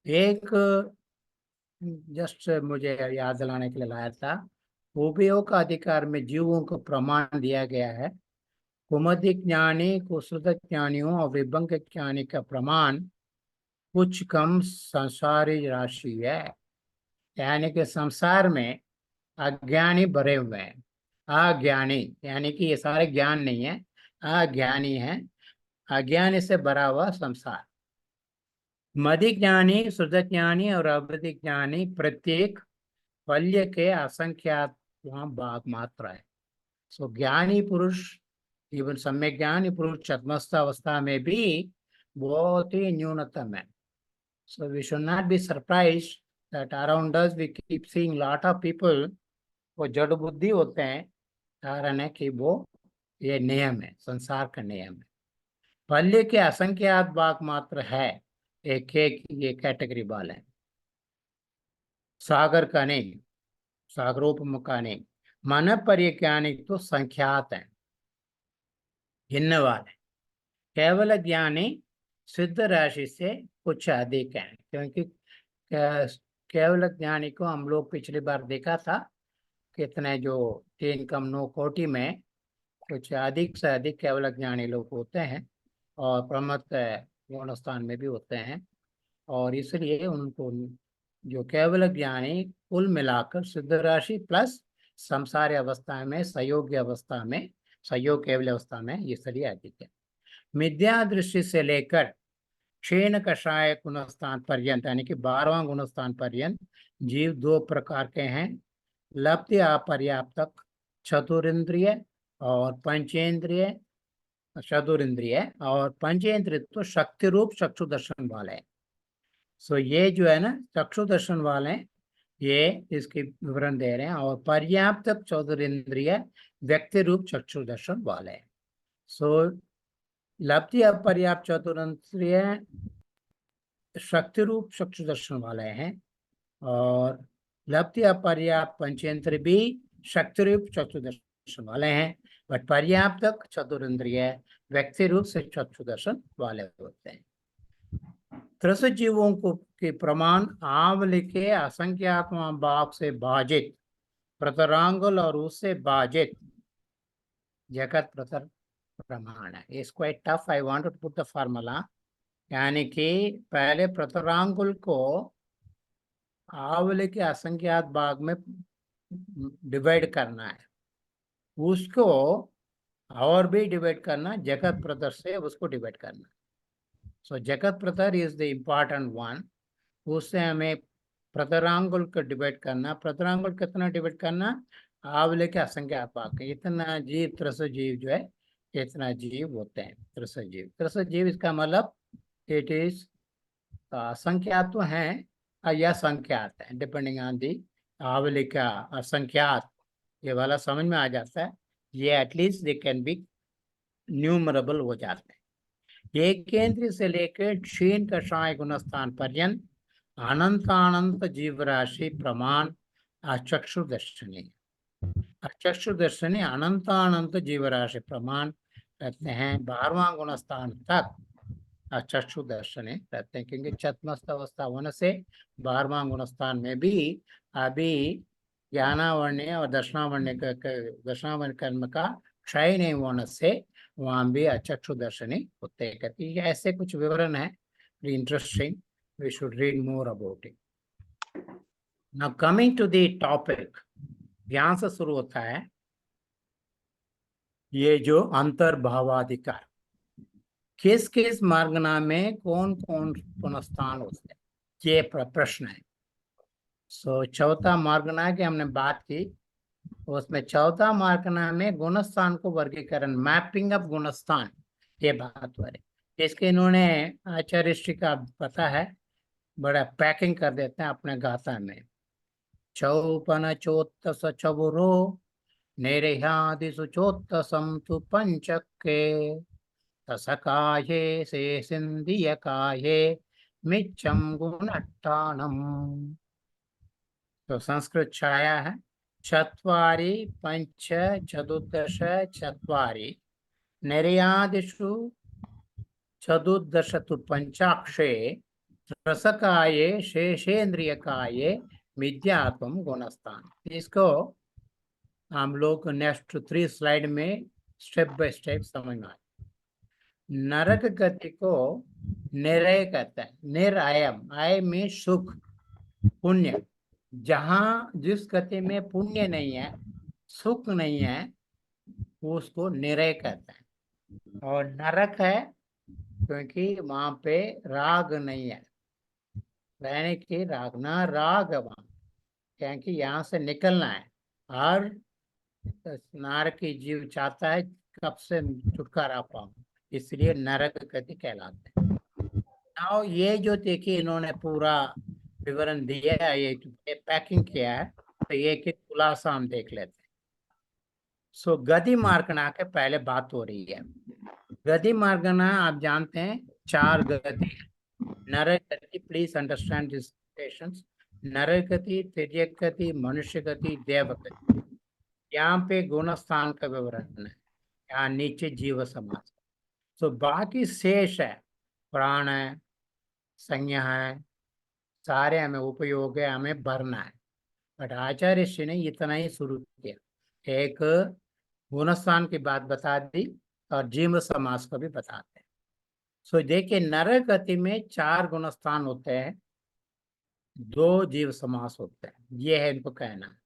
एक जस्ट मुझे याद दिलाने के लिए लाया था, उपयोग का अधिकार में जीवों को प्रमाण दिया गया है। कुमति ज्ञानी, कुश्रुत ज्ञानियों और विभंग ज्ञानी का प्रमाण कुछ कम संसारी राशि है, यानी कि संसार में अज्ञानी भरे हुए हैं। अज्ञानी यानी कि ये सारे ज्ञान नहीं है, अज्ञानी है, अज्ञानी से भरा हुआ संसार। मदि ज्ञानी, शुद्ध ज्ञानी और अवधि ज्ञानी प्रत्येक फल्य के असंख्यात वहाँ भाग मात्र है। सो ज्ञानी पुरुष, इवन सम्यक ज्ञानी पुरुष चतमस्थ अवस्था में भी बहुत ही न्यूनतम है। So we should not be surprise that around us we keep seeing lot of people, वो जड़ बुद्धि होते हैं। कारण है कि वो, ये नियम है, संसार का नियम है। फल्य के असंख्यात भाग मात्र है, एक एक ये कैटेगरी वाले हैं। सागर का नहीं, सागरोपम का नहीं। मन परिज्ञानिक तो संख्यात है, भिन्न वाले। केवल ज्ञानी सिद्ध राशि से कुछ अधिक है, क्योंकि केवल ज्ञानी को हम लोग पिछली बार देखा था कितने, जो 3 कम 9 कोटि में कुछ अधिक से अधिक केवल ज्ञानी लोग होते हैं और प्रमथ गुण स्थान में भी होते हैं। और इसलिए उनको, जो केवल ज्ञानी कुल मिलाकर सिद्ध राशि प्लस संसार अवस्था में, संयोग अवस्था में, संयोग केवल अवस्था में ये सभी अधिक है। मिथ्या दृष्टि से लेकर क्षीण कषाय गुणस्थान पर्यंत, यानी कि 12वां गुणस्थान पर्यंत जीव दो प्रकार के हैं। लब्धि अपर्याप्तक चतुरिंद्रिय और पंचेंद्रिय, चतुरिंद्रिय और पंचेंद्रिय तो शक्ति रूप चक्षु दर्शन वाले हैं। सो ये जो है ना चक्षु दर्शन वाले, ये इसके विवरण दे रहे हैं। और पर्याप्त चतुरिंद्रिय व्यक्ति रूप चक्षु दर्शन वाले हैं। सो लब्धि अपर्याप्त चतुरिंद्रिय शक्ति रूप चक्षु दर्शन वाले हैं और लब्धि अपर्याप्त पंचेंद्रिय भी शक्ति रूप चक्षु दर्शन वाले हैं, बट पर्याप्त चतुरिंद्रिय व्यक्ति रूप से चक्षु दर्शन वाले होते हैं। त्रस जीवों को के प्रमाण आवली के असंख्यात्मा भाव से भाजित प्रतरांगुल और उससे भाजित जगत प्रतर प्रमाण है। It's quite tough, I want to put the formula. यानी कि पहले प्रतरांगुल को आवली के असंख्यात भाग में डिवाइड करना है, उसको और भी डिवाइड करना, जगत प्रतर से उसको डिवाइड करना। सो जगत प्रतर इज द इम्पॉर्टेंट वन। उससे हमें प्रतरांगुल को डिवाइड करना। प्रतरांगुल कितना डिवाइड करना? आवले के असंख्यात भाग, इतना जीव, त्रस जीव जो है, इतना जीव होते हैं त्रस जीव। त्रस जीव इसका मतलब इट इज असंख्यात तो है या संख्यात है, डिपेंडिंग ऑन दी आवली का असंख्यात। ये वाला समझ में आ जाता है ये at least they can be numerable हो जाते हैं। एक केंद्र से लेकर क्षीण कषाय गुणस्थान पर्यंत अनंतानंत जीवराशि प्रमाण अचक्षु दर्शनी। अचक्षु दर्शनी अनंतानंत जीवराशि प्रमाण रहते हैं। 12वां गुणस्थान तक अचक्षु दर्शनी रहते हैं, क्योंकि चतमस्त अवस्था होने से 12वां गुणस्थान में भी अभी ज्ञानावर्ण और दर्शनावर्ण कर्म का क्षय नहीं होने से वहां भी अचक्षु दर्शनी होते हैं। कहती है ऐसे कुछ विवरण है, interesting, we should read more about it. Now coming to the topic, ध्यान से शुरू होता है ये जो अंतर्भावाधिकार, किस किस मार्गना में कौन कौन पुनस्थान होते हैं, ये प्रश्न है। सो चौथा मार्गना की हमने बात की, उसमें चौथा मार्गना में गुणस्थान को वर्गीकरण, मैपिंग ऑफ गुणस्थान, ये बात हो रही। इसके इन्होंने आचार्य श्री का पता है, बड़ा पैकिंग कर देते हैं अपने गाथा में। चौपन चोत्तस चबुरो निरह्यादिषु चोत्तसं तु पंचके तसकाये से सिंधियकाये मिच्चम गुणट्टाणम। तो संस्कृत छाया है, चत्वारि पंच चतुर्दश चत्वारि निर्यादिषु चतुर्दश तु पंचाक्षे रसकाये शेषेन्द्रियकाये मिथ्यात्म गुणस्थान। इसको हम लोग नेक्स्ट 3 स्लाइड में स्टेप बाय स्टेप समझ में। नरक गति को निरय कहता है। निरायम, आय में सुख पुण्य, जहां जिस गति में पुण्य नहीं है, सुख नहीं है, उसको निरय कहता है। और नरक है क्योंकि वहां पे राग नहीं है, रहने की राग ना राग है वहां, क्योंकि यहाँ से निकलना है। और नरक की जीव चाहता है कब से छुटकारा पाऊं, इसलिए नरक गति कहलाते हैं। नाउ ये जो देखिए इन्होंने पूरा विवरण दिया है, ये पैकिंग किया है, तो ये एक खुलासा हम देख लेते हैं। सो गति मार्गना के पहले बात हो रही है। गति मार्गना आप जानते हैं 4 गति है। नरक गति, प्लीज अंडरस्टैंड दिस स्टेशंस, नरक गति, तिर्यक गति, मनुष्य गति, देव गति। यहाँ पे गुणस्थान का विवरण है, यहाँ नीचे जीव समाज। तो बाकी शेष है, प्राण है, संज्ञा है, सारे हमें उपयोग है, हमें भरना है। बट आचार्य श्री ने इतना ही शुरू किया, एक गुणस्थान की बात बता दी और जीव समास को भी बताते हैं। सो देखिए नरक गति में 4 गुणस्थान होते हैं, 2 जीव समास होते हैं, ये है इनको कहना।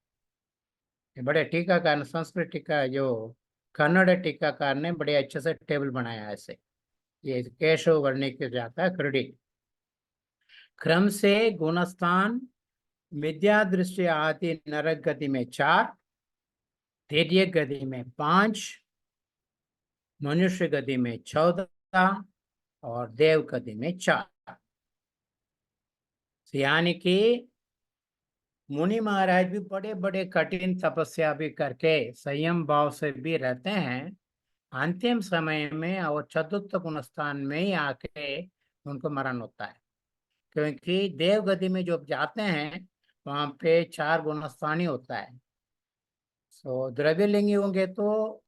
बड़े टीकाकार, संस्कृत टीका जो कन्नड़ टीकाकार ने बड़े अच्छे से टेबल बनाया है ऐसे, ये केशव वर्णित जाता है क्रेडिट। क्रम से गुणस्थान विद्या दृष्टि आती नरक गति में 4, तिर्यक गति में 5, मनुष्य गति में 14 और देव गति में 4। यानी कि मुनि महाराज भी बड़े बड़े कठिन तपस्या भी करके संयम भाव से भी रहते हैं, अंतिम समय में और चतुर्थ गुणस्थान में ही आके उनको मरण होता है। क्योंकि देव गति में जो जाते हैं वहां पे 4 गुणस्थान ही होता है। सो द्रव्यलिंगी होंगे तो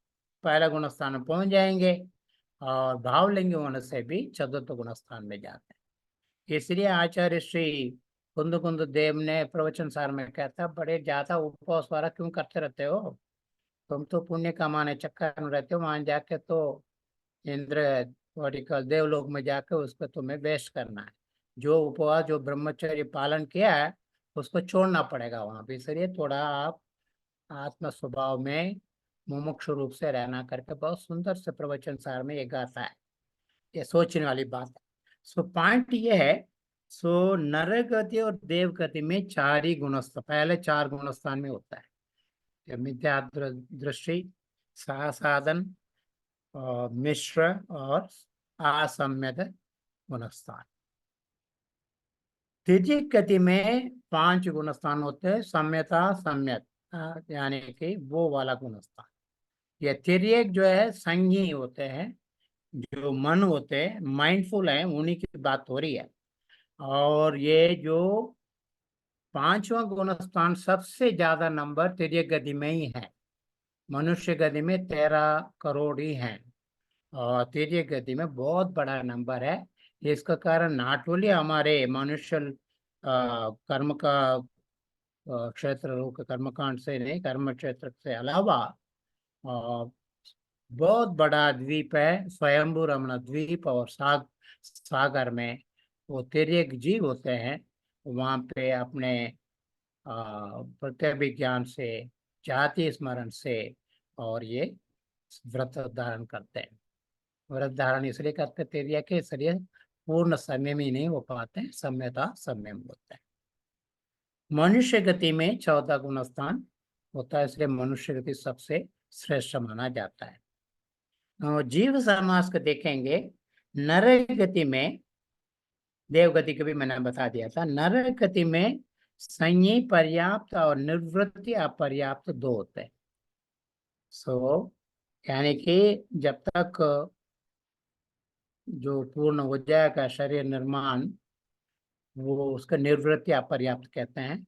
पहला गुणस्थान में पहुंच जाएंगे, और भावलिंगी होने से भी चतुर्थ गुणस्थान में जाते हैं। इसलिए आचार्य श्री कुंद कुंद देव ने प्रवचन सार में कहता, बड़े ज्यादा उपवास वाला क्यों करते रहते हो, तुम तो पुण्य कमाने चक्कर में रहते हो, वहां जाके तो इंद्र वर्टिकल देवलोक में जाके उसको तुम्हें वेस्ट करना है। जो उपवास जो ब्रह्मचर्य पालन किया है उसको छोड़ना पड़ेगा वहां पे। इसलिए थोड़ा आप आत्म स्वभाव में मुमुक्षु रूप से रहना करके बहुत सुंदर से प्रवचन सार में ये गाता है। ये सोचने वाली बात है। सो पॉइंट ये है, सो नर गति और देव गति में 4 ही गुणस्थान, पहले 4 गुणस्थान में होता है, मिथ्या दृष्टि, साधन, मिश्र और असम्यद गुणस्थान। तिर्यक गति में 5 गुणस्थान होते हैं, सम्यता सम्यक, यानी कि वो वाला गुणस्थान। ये तिर्यक जो है संज्ञी होते हैं, जो मन होते हैं, माइंडफुल है, उन्हीं की बात हो रही है। और ये जो पांचवा गुण स्थान सबसे ज्यादा नंबर तिर्यक गति में ही है। मनुष्य गति में 13 करोड़ ही हैं, और तिर्यक गति में बहुत बड़ा नंबर है। इसका कारण नॉट ओनली हमारे मनुष्य कर्म का क्षेत्र कर्मकांड से नहीं, कर्म क्षेत्र से अलावा अ, बहुत बड़ा द्वीप है स्वयंभू रमण द्वीप, और सागर में वो तिर्यक जीव होते हैं। वहाँ पे अपने प्रत्यभिज्ञान से, जाति स्मरण से, और ये व्रत धारण करते हैं। व्रत धारण इसलिए करते तिर्यक के, इसलिए पूर्ण समय में नहीं हो पाते हैं, सम्यता समय में होता है। मनुष्य गति में 14 गुण स्थान होता है, इसलिए मनुष्य गति सबसे श्रेष्ठ माना जाता है। और जीव समास को देखेंगे, नर गति में, देव गति को भी मैंने बता दिया था, नर गति में संज्ञी पर्याप्त और निवृत्ति अपर्याप्त दो होते हैं। यानी कि जब तक जो पूर्ण हो जाएगा शरीर निर्माण, वो उसका निवृत्ति अपर्याप्त कहते हैं।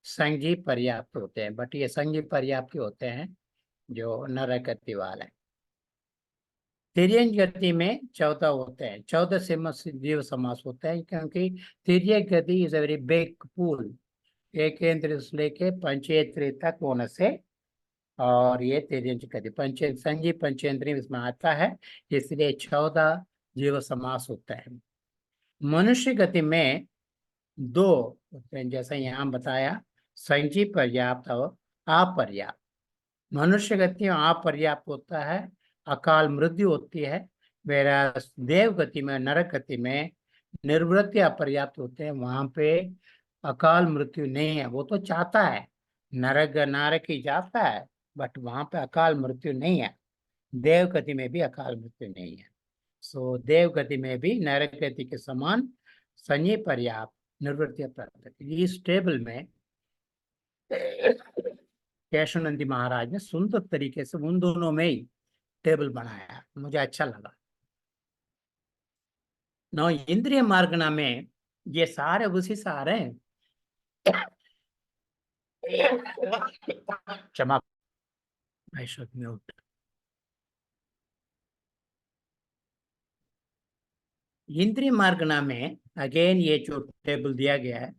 संज्ञी पर्याप्त होते हैं, बट ये संज्ञी पर्याप्त होते हैं जो नर गति वाले। तिर्यक गति में 14 होते हैं, 14 से जीव समास होते हैं, क्योंकि तिर्यक गति is a very big pool, एक इंद्रिय से लेके पंचेंद्रिय तक होने से। और ये तिर्यक गति संजीव पंचेंद्रिय इसमें आता है, इसलिए 14 जीव समास होता है। मनुष्य गति में 2 होते हैं, जैसा यहाँ बताया, संजीव पर्याप्त और अपर्याप्त। मनुष्य गति में अपर्याप्त होता है, अकाल मृत्यु होती है। मेरा देव गति में, नरक गति में निर्वृत्ति अपर्याप्त होते हैं, वहां पे अकाल मृत्यु नहीं है। वो तो चाहता है, नरक ही जाता है, बट वहां पे अकाल मृत्यु नहीं है। देव गति में भी अकाल मृत्यु नहीं है। देव गति में भी नरक गति के समान संज्ञा पर्याप्त, निवृत्ति अपर्याप्त। इस टेबल में केशवनंदी महाराज ने सुंदर तरीके से उन दोनों में ही टेबल बनाया, मुझे अच्छा लगा। नौ इंद्रिय मार्गना में ये सारे उसी सारे क्षमा, म्यूट। इंद्रिय मार्गना में अगेन ये जो टेबल दिया गया है,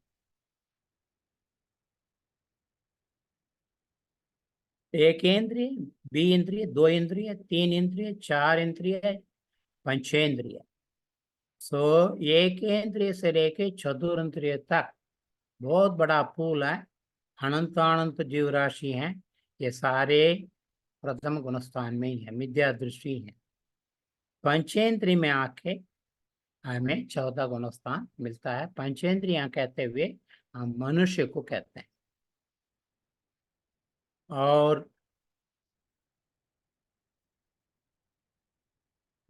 एक इंद्रिय, बी इंद्रिय, 2 इंद्रिय, 3 इंद्रिय, 4 इंद्रिय, पंचेंद्रिय। एक इंद्रिय से लेके चतुर्ंद्रिय तक बहुत बड़ा पूल है, अनंतानंत जीव राशि है। ये सारे प्रथम गुणस्थान में ही है, विद्या दृष्टि है। पंचेंद्रिय में आके हमें 14 गुणस्थान मिलता है। पंचेंद्रिय कहते हुए हम मनुष्य को कहते हैं। और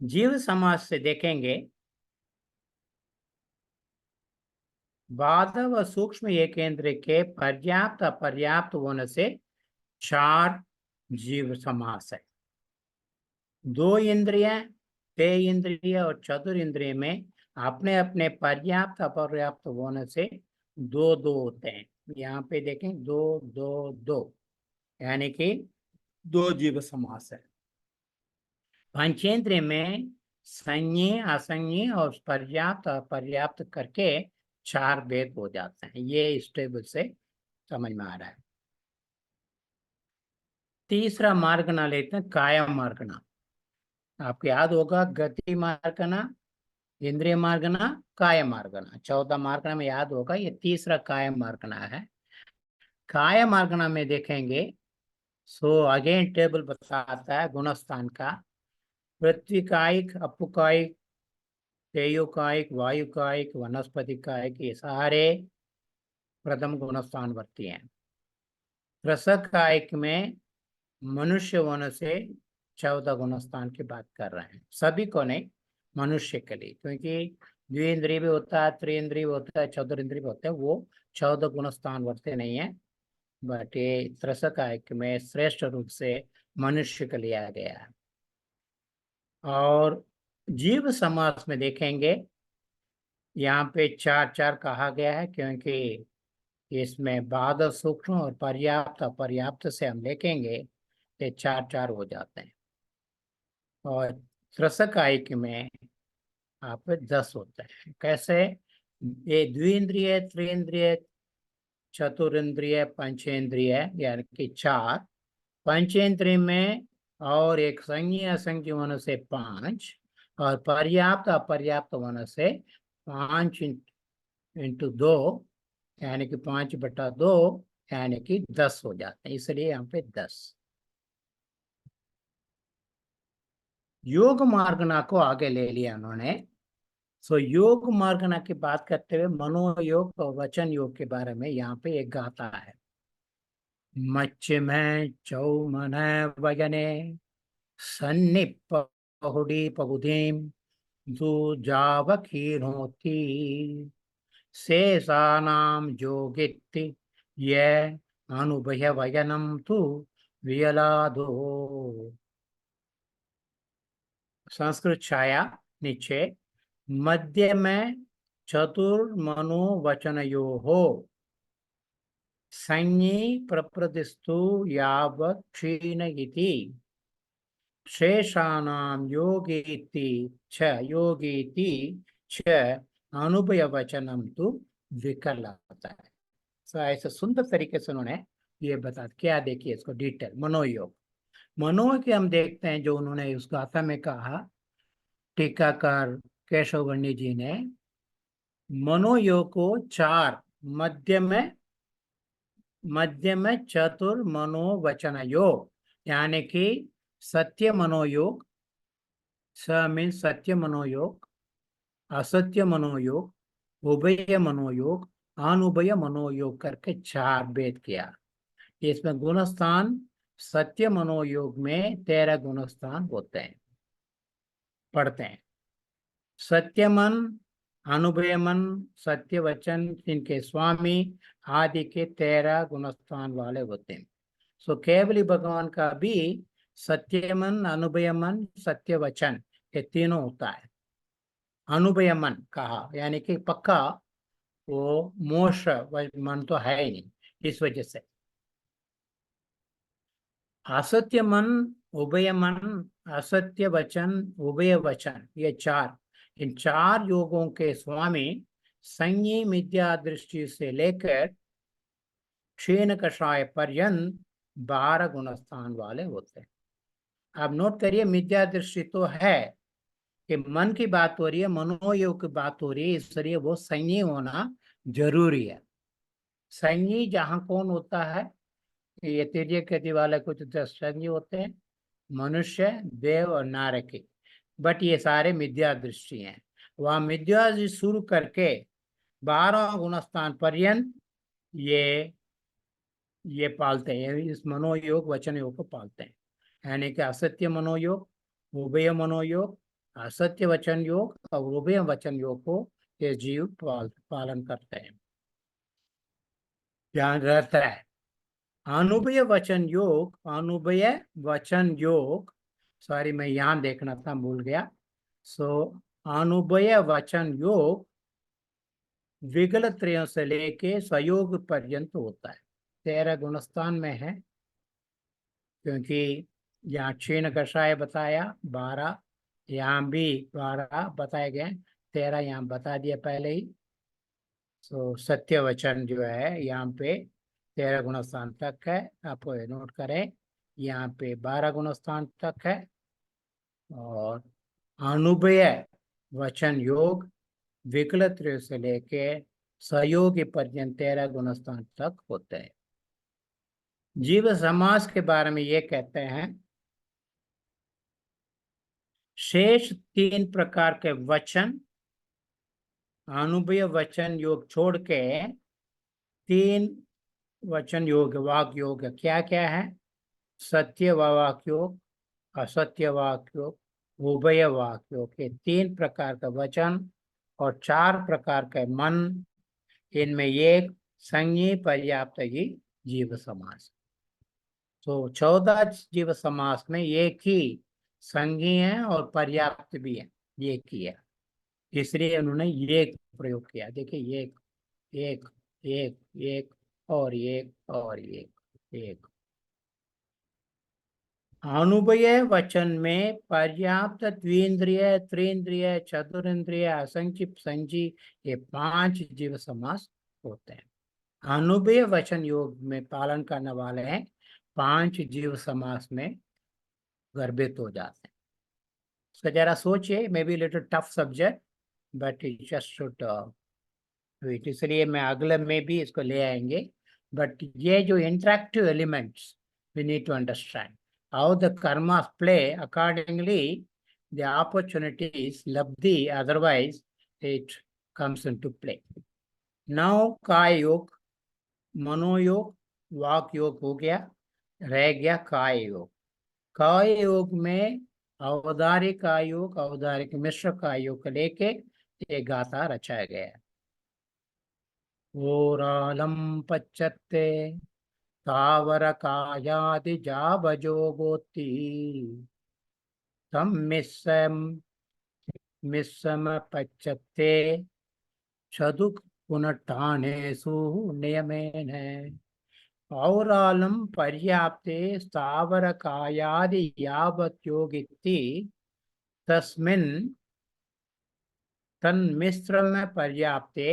जीव समाज से देखेंगे, बाधव व सूक्ष्म एक इंद्रिय के पर्याप्त अपर्याप्त होने से 4 जीव समास है। 2 इंद्रिय, 3 इंद्रिय और चतुर इंद्रिय में अपने अपने पर्याप्त अपर्याप्त होने से 2-2 होते हैं। यहाँ पे देखें 2-2-2, यानी कि 2 जीव समास है। पंचेंद्रिय में संज्ञे असंज्ञे और पर्याप्त अपर्याप्त करके 4 भेद हो जाते हैं। ये इस टेबल से समझ में आ रहा है। तीसरा मार्गना लेते हैं, काया मार्गना। आपको याद होगा, गति मार्गना, इंद्रिय मार्गना, काय मार्गना, 14 मार्गना में याद होगा, ये तीसरा काय मार्गना है। काय मार्गना में देखेंगे, अगेन टेबल बताता है गुणस्थान का। पृथ्वी कायिक, अपुकायिक, तेयोकायिक, वायुकायिक, वनस्पति कायिक, ये सारे प्रथम गुणस्थान वर्ती हैं। रसक कायिक में मनुष्य वन से 14 गुणस्थान की बात कर रहे हैं, सभी को नहीं, मनुष्य के लिए, क्योंकि द्विंद्रिय भी होता है, त्रिइंद्रिय भी होता है, चतुर्इंद्रिय भी होता है, वो 14 गुणस्थान वर्ते नहीं है। बट ये त्रसक में श्रेष्ठ रूप से मनुष्य को लिया गया है। और जीव समास में देखेंगे, यहाँ पे चार चार कहा गया है, क्योंकि इसमें बाध सूक्ष्म और पर्याप्त अपर्याप्त से हम देखेंगे ये चार चार हो जाते हैं। और त्रसक में आप 10 होते हैं। कैसे? ये द्विंद्रिय, त्रिंद्रिय, चतुरिंद्रिय, पंचेंद्रिय, यानी कि 4। पंचेंद्रिय में और एक संज्ञ असंज्ञ होने से 5, और पर्याप्त अपर्याप्त होने से 5 इंटू 2, यानी कि 5/2, यानी कि 10 हो जाते हैं। इसलिए यहाँ पे 10। योग मार्गना को आगे ले लिया उन्होंने। सो योग मार्गना की बात करते हुए मनोयोग और वचन योग के बारे में यहाँ पे एक गाथा है। मच्च में चौ मन वजने सन्निप पहुड़ी पहुदीम दु जाव खीरोती शेषानाम जोगित्ति ये अनुभय वयनम तु वियलादो। संस्कृत छाया नीचे। मध्य में चतुर्मनो वचनयो हो संज्ञी प्रप्रदिस्तु यावत् क्षीण इति शेषानाम योगीति च अनुभय वचनम तु विकलता है। तो ऐसे सुंदर तरीके से उन्होंने ये बता क्या, देखिए इसको डिटेल। मनोयोग, मनोयोग के हम देखते हैं जो उन्होंने उस गाथा में कहा, टीकाकार केशव वर्णी जी ने मनोयोग को 4, मध्य में चतुर मनोवचन योग, यानी कि सत्य मनोयोग, स मीन सत्य मनोयोग, असत्य मनोयोग, उभय मनोयोग, अनुभय मनोयोग करके 4 भेद किया। इसमें गुणस्थान सत्य मनोयोग में 13 गुणस्थान होते हैं, पढ़ते हैं। सत्य मन, अनुभय मन, सत्य वचन, इनके स्वामी आदि के 13 गुणस्थान वाले होते हैं। सो केवली भगवान का भी सत्य मन, अनुभय मन, सत्य वचन, ये तीनों होता है। अनुभय मन कहा यानी कि पक्का वो मोक्ष मन तो है ही नहीं, इस वजह से। असत्य मन, उभय मन, असत्य वचन, उभय वचन, ये 4, इन 4 योगों के स्वामी संज्ञी मिथ्या दृष्टि से लेकर क्षीण कषाय पर्यंत 12 गुणस्थान वाले होते हैं। आप नोट करिए, मिथ्या दृष्टि तो है कि मन की बात हो रही है, मनोयोग की बात हो रही है, इसलिए वो संज्ञी होना जरूरी है। संज्ञी जहां कौन होता है, ये तिर्यक गति वाले कुछ 10 संज्ञी होते हैं, मनुष्य, देव और नारकी। बट ये सारे मिथ्या दृष्टि हैं। वहां मिथ्या दृष्टि शुरू करके 12 गुणस्थान पर्यंत ये पालते हैं, इस मनोयोग वचन योग को पालते हैं। यानी कि असत्य मनोयोग, उभय मनोयोग, असत्य वचन योग और उभय वचन योग को ये जीव पालन करते हैं, ध्यान रहता है। अनुभय वचन योग, अनुभय वचन योग, सॉरी मैं यहाँ देखना था, भूल गया। सो अनुभय वचन योग विगल त्रयों से लेके स्वयोग पर्यंत होता है। 13 गुणस्थान में है, क्योंकि यहाँ क्षीण कषाय बताया 12, यहाँ भी 12 बताए गए, 13 यहाँ बता दिया पहले ही। तो सत्य वचन जो है यहाँ पे 13 गुणस्थान तक है, आपको नोट करें। यहाँ पे 12 गुणस्थान तक है। और अनुभय वचन योग विकल से लेके सहयोगी पर्यंत 13 गुणस्थान तक होते हैं। जीव समास के बारे में ये कहते हैं, शेष 3 प्रकार के वचन, अनुभय वचन योग छोड़ के 3 वचन योग, वाक योग क्या क्या है? सत्य वाक योग, असत्य वाक योग, उभय वाक योग, के 3 प्रकार का वचन और 4 प्रकार के मन। इनमें एक संज्ञी पर्याप्त ही जीव समास। तो 14 जीव समास में एक ही संज्ञी है और पर्याप्त भी है, एक ही है, इसलिए उन्होंने एक प्रयोग किया। देखिए एक, एक, एक, एक और एक और एक। अनुभय वचन में पर्याप्त, द्विंद्रिय, त्रिंद्रिय, चतुरिंद्रिय, असंख्य, संजी, ये 5 जीव समास होते हैं। अनुभय वचन योग में पालन करने वाले हैं 5 जीव समास में गर्भित हो जाते हैं। तो जरा सोचिए, may be little tough subject but it just should wait, इसलिए मैं अगले में भी इसको ले आएंगे। बट ये जो interactive elements we need to understand how the karmas play accordingly the opportunities लब्धि, otherwise it comes into play. Now काय योग, मनोयोग, वाक योग हो गया, रह गया काय योग। काय योग में औदारिक काय योग, औदारिक मिश्र काय योग को लेके ये गाथा रचाया गया है। ओरालम पच्यते तावर कायादि जाबजो गोती तम मिस्सम मिस्सम पच्यते चदुक पुनटानेसु नियमेन। औरालम पर्याप्ते स्थावर कायादि यावत् योगिति तस्मिन् तन्मिश्रम पर्याप्ते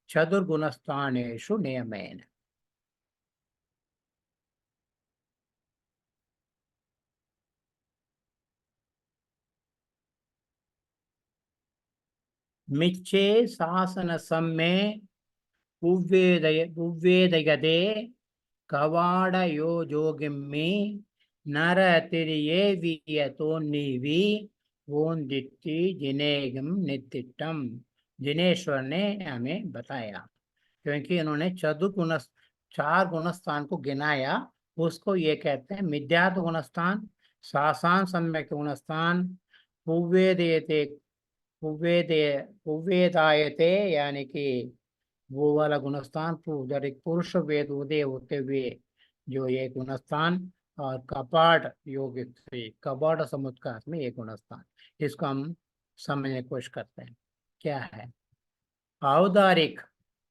चतुर्गुणस्थानेषु नियमेन। मिच्चे शासन सम्मे उव्वेदयदे कवाड़ यो जोगिम्मि नर तिरिये वियतोन्नीवि वोंदित्ति जिनेगम नित्तिटम। जिनेश्वर ने हमें बताया, क्योंकि इन्होंने चतुर्गुण 4 गुणस्थान को गिनाया, उसको ये कहते हैं मिथ्यात्व गुणस्थान, शासान सम्यक गुणस्थान, पुव्वेदयते पुव्वेदायते यानी कि वो वाला गुणस्थान, उधर एक पुरुष वेद उदय होते हुए जो ये गुणस्थान, और कपाट योग से कपाट समुत्काश में एक गुणस्थान, इसको हम समझने की कोशिश करते हैं क्या है। औदारिक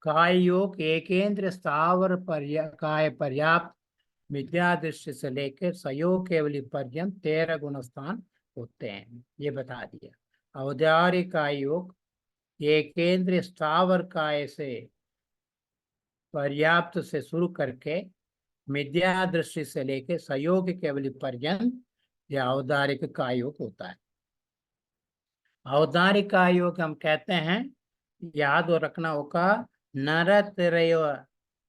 काय योग एकेंद्र स्थावर काय पर्याप्त विद्या दृष्टि से लेकर सयोग केवली पर्यंत 13 गुणस्थान होते हैं, ये बता दिया। औदारिक काय योग एकेंद्र स्थावर काय से पर्याप्त से शुरू करके मिथ्या दृष्टि से लेकर सयोग केवली पर्यंत यह औदारिक काय योग होता है। औदारिक काय योग हम कहते हैं, याद रखना होगा, नर तिरय,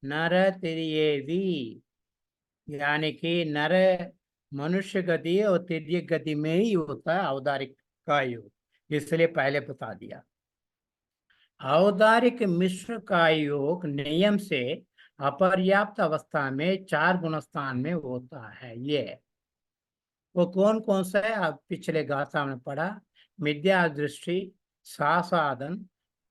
नर तिरयेवी, यानी कि नर मनुष्य गति और तिर्य गति में ही होता है औदारिक काय योग, इसलिए पहले बता दिया। औदारिक मिश्र काय योग नियम से अपर्याप्त अवस्था में 4 गुणस्थान में होता है। ये वो कौन कौन सा है, आप पिछले गाथा में पढ़ा, मिथ्या दृष्टि, साधन,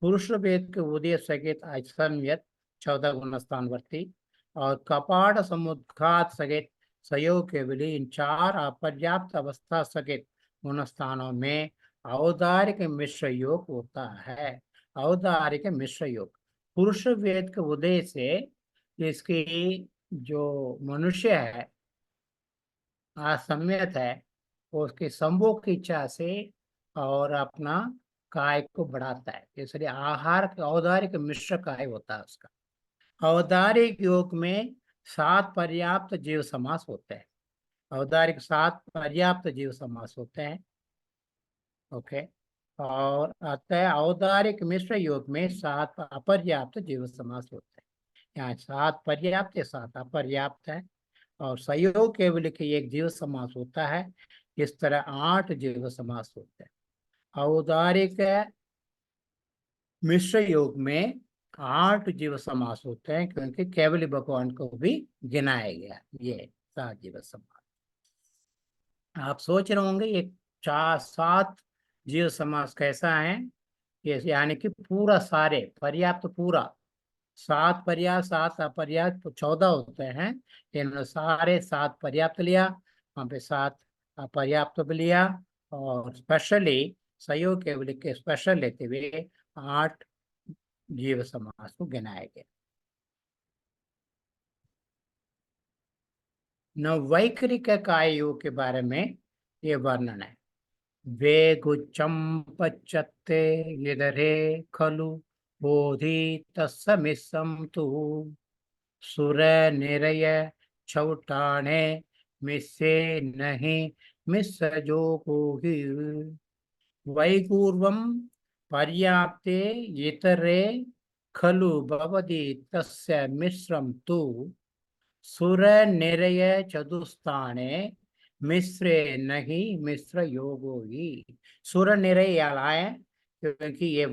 पुरुष वेद के उदय सहित असंयत 14 गुणस्थान वर्ती, और कपाट समुद्घात सहित सयोग के विधि, इन 4 अपर्याप्त अवस्था सहित गुणस्थानों में औदारिक मिश्र योग होता है। औदारिक मिश्र योग पुरुष वेद के उदय से इसकी जो मनुष्य है असम्यत है, वो उसके संभोग की इच्छा से और अपना काय को बढ़ाता है, इसलिए आहार औदारिक मिश्र काय होता है उसका। औदारिक योग में 7 पर्याप्त जीव समास होते हैं। औदारिक 7 पर्याप्त जीव समास होते हैं। ओके, और अतः औदारिक मिश्र योग में 7 अपर्याप्त जीव समास होते हैं। यहाँ 7 पर्याप्त है, 7 अपर्याप्त है, और संयोग केवल के एक जीव समास होता है। इस तरह 8 जीव समास होते हैं। औदारिक मिश्र योग में 8 जीव समास होते हैं, क्योंकि केवल भगवान को भी गिनाया गया, ये 7 जीव समास। आप सोच रहे होंगे ये 7 जीव समास कैसा है, ये यानी कि पूरा सारे पर्याप्त पूरा 7 पर्याप्त 7 अपर्याप्त तो 14 होते हैं। इन्होंने सारे 7 पर्याप्त लिया, वहां पे 7 अपर्याप्त भी लिया, और स्पेशली सहयोग के लिख के स्पेशल लेते हुए 8 जीव समास को गिनाया गया। न वैखरिक काय योग के बारे में ये वर्णन है। वे गुच्चम पच्चत्ते यदरे खलु बोधि तस्समिस्सम तु सुर निरय छौटाणे मिस्से नहीं मिस्सजो कोहि वैपूर्वं पर्याप्ते इतरे खलु भवति तस्य मिश्रम तु सुर निरय चतुस्थाने मिश्रे नहीं मिश्र योगो ही। सुर निरय लाए, क्योंकि ये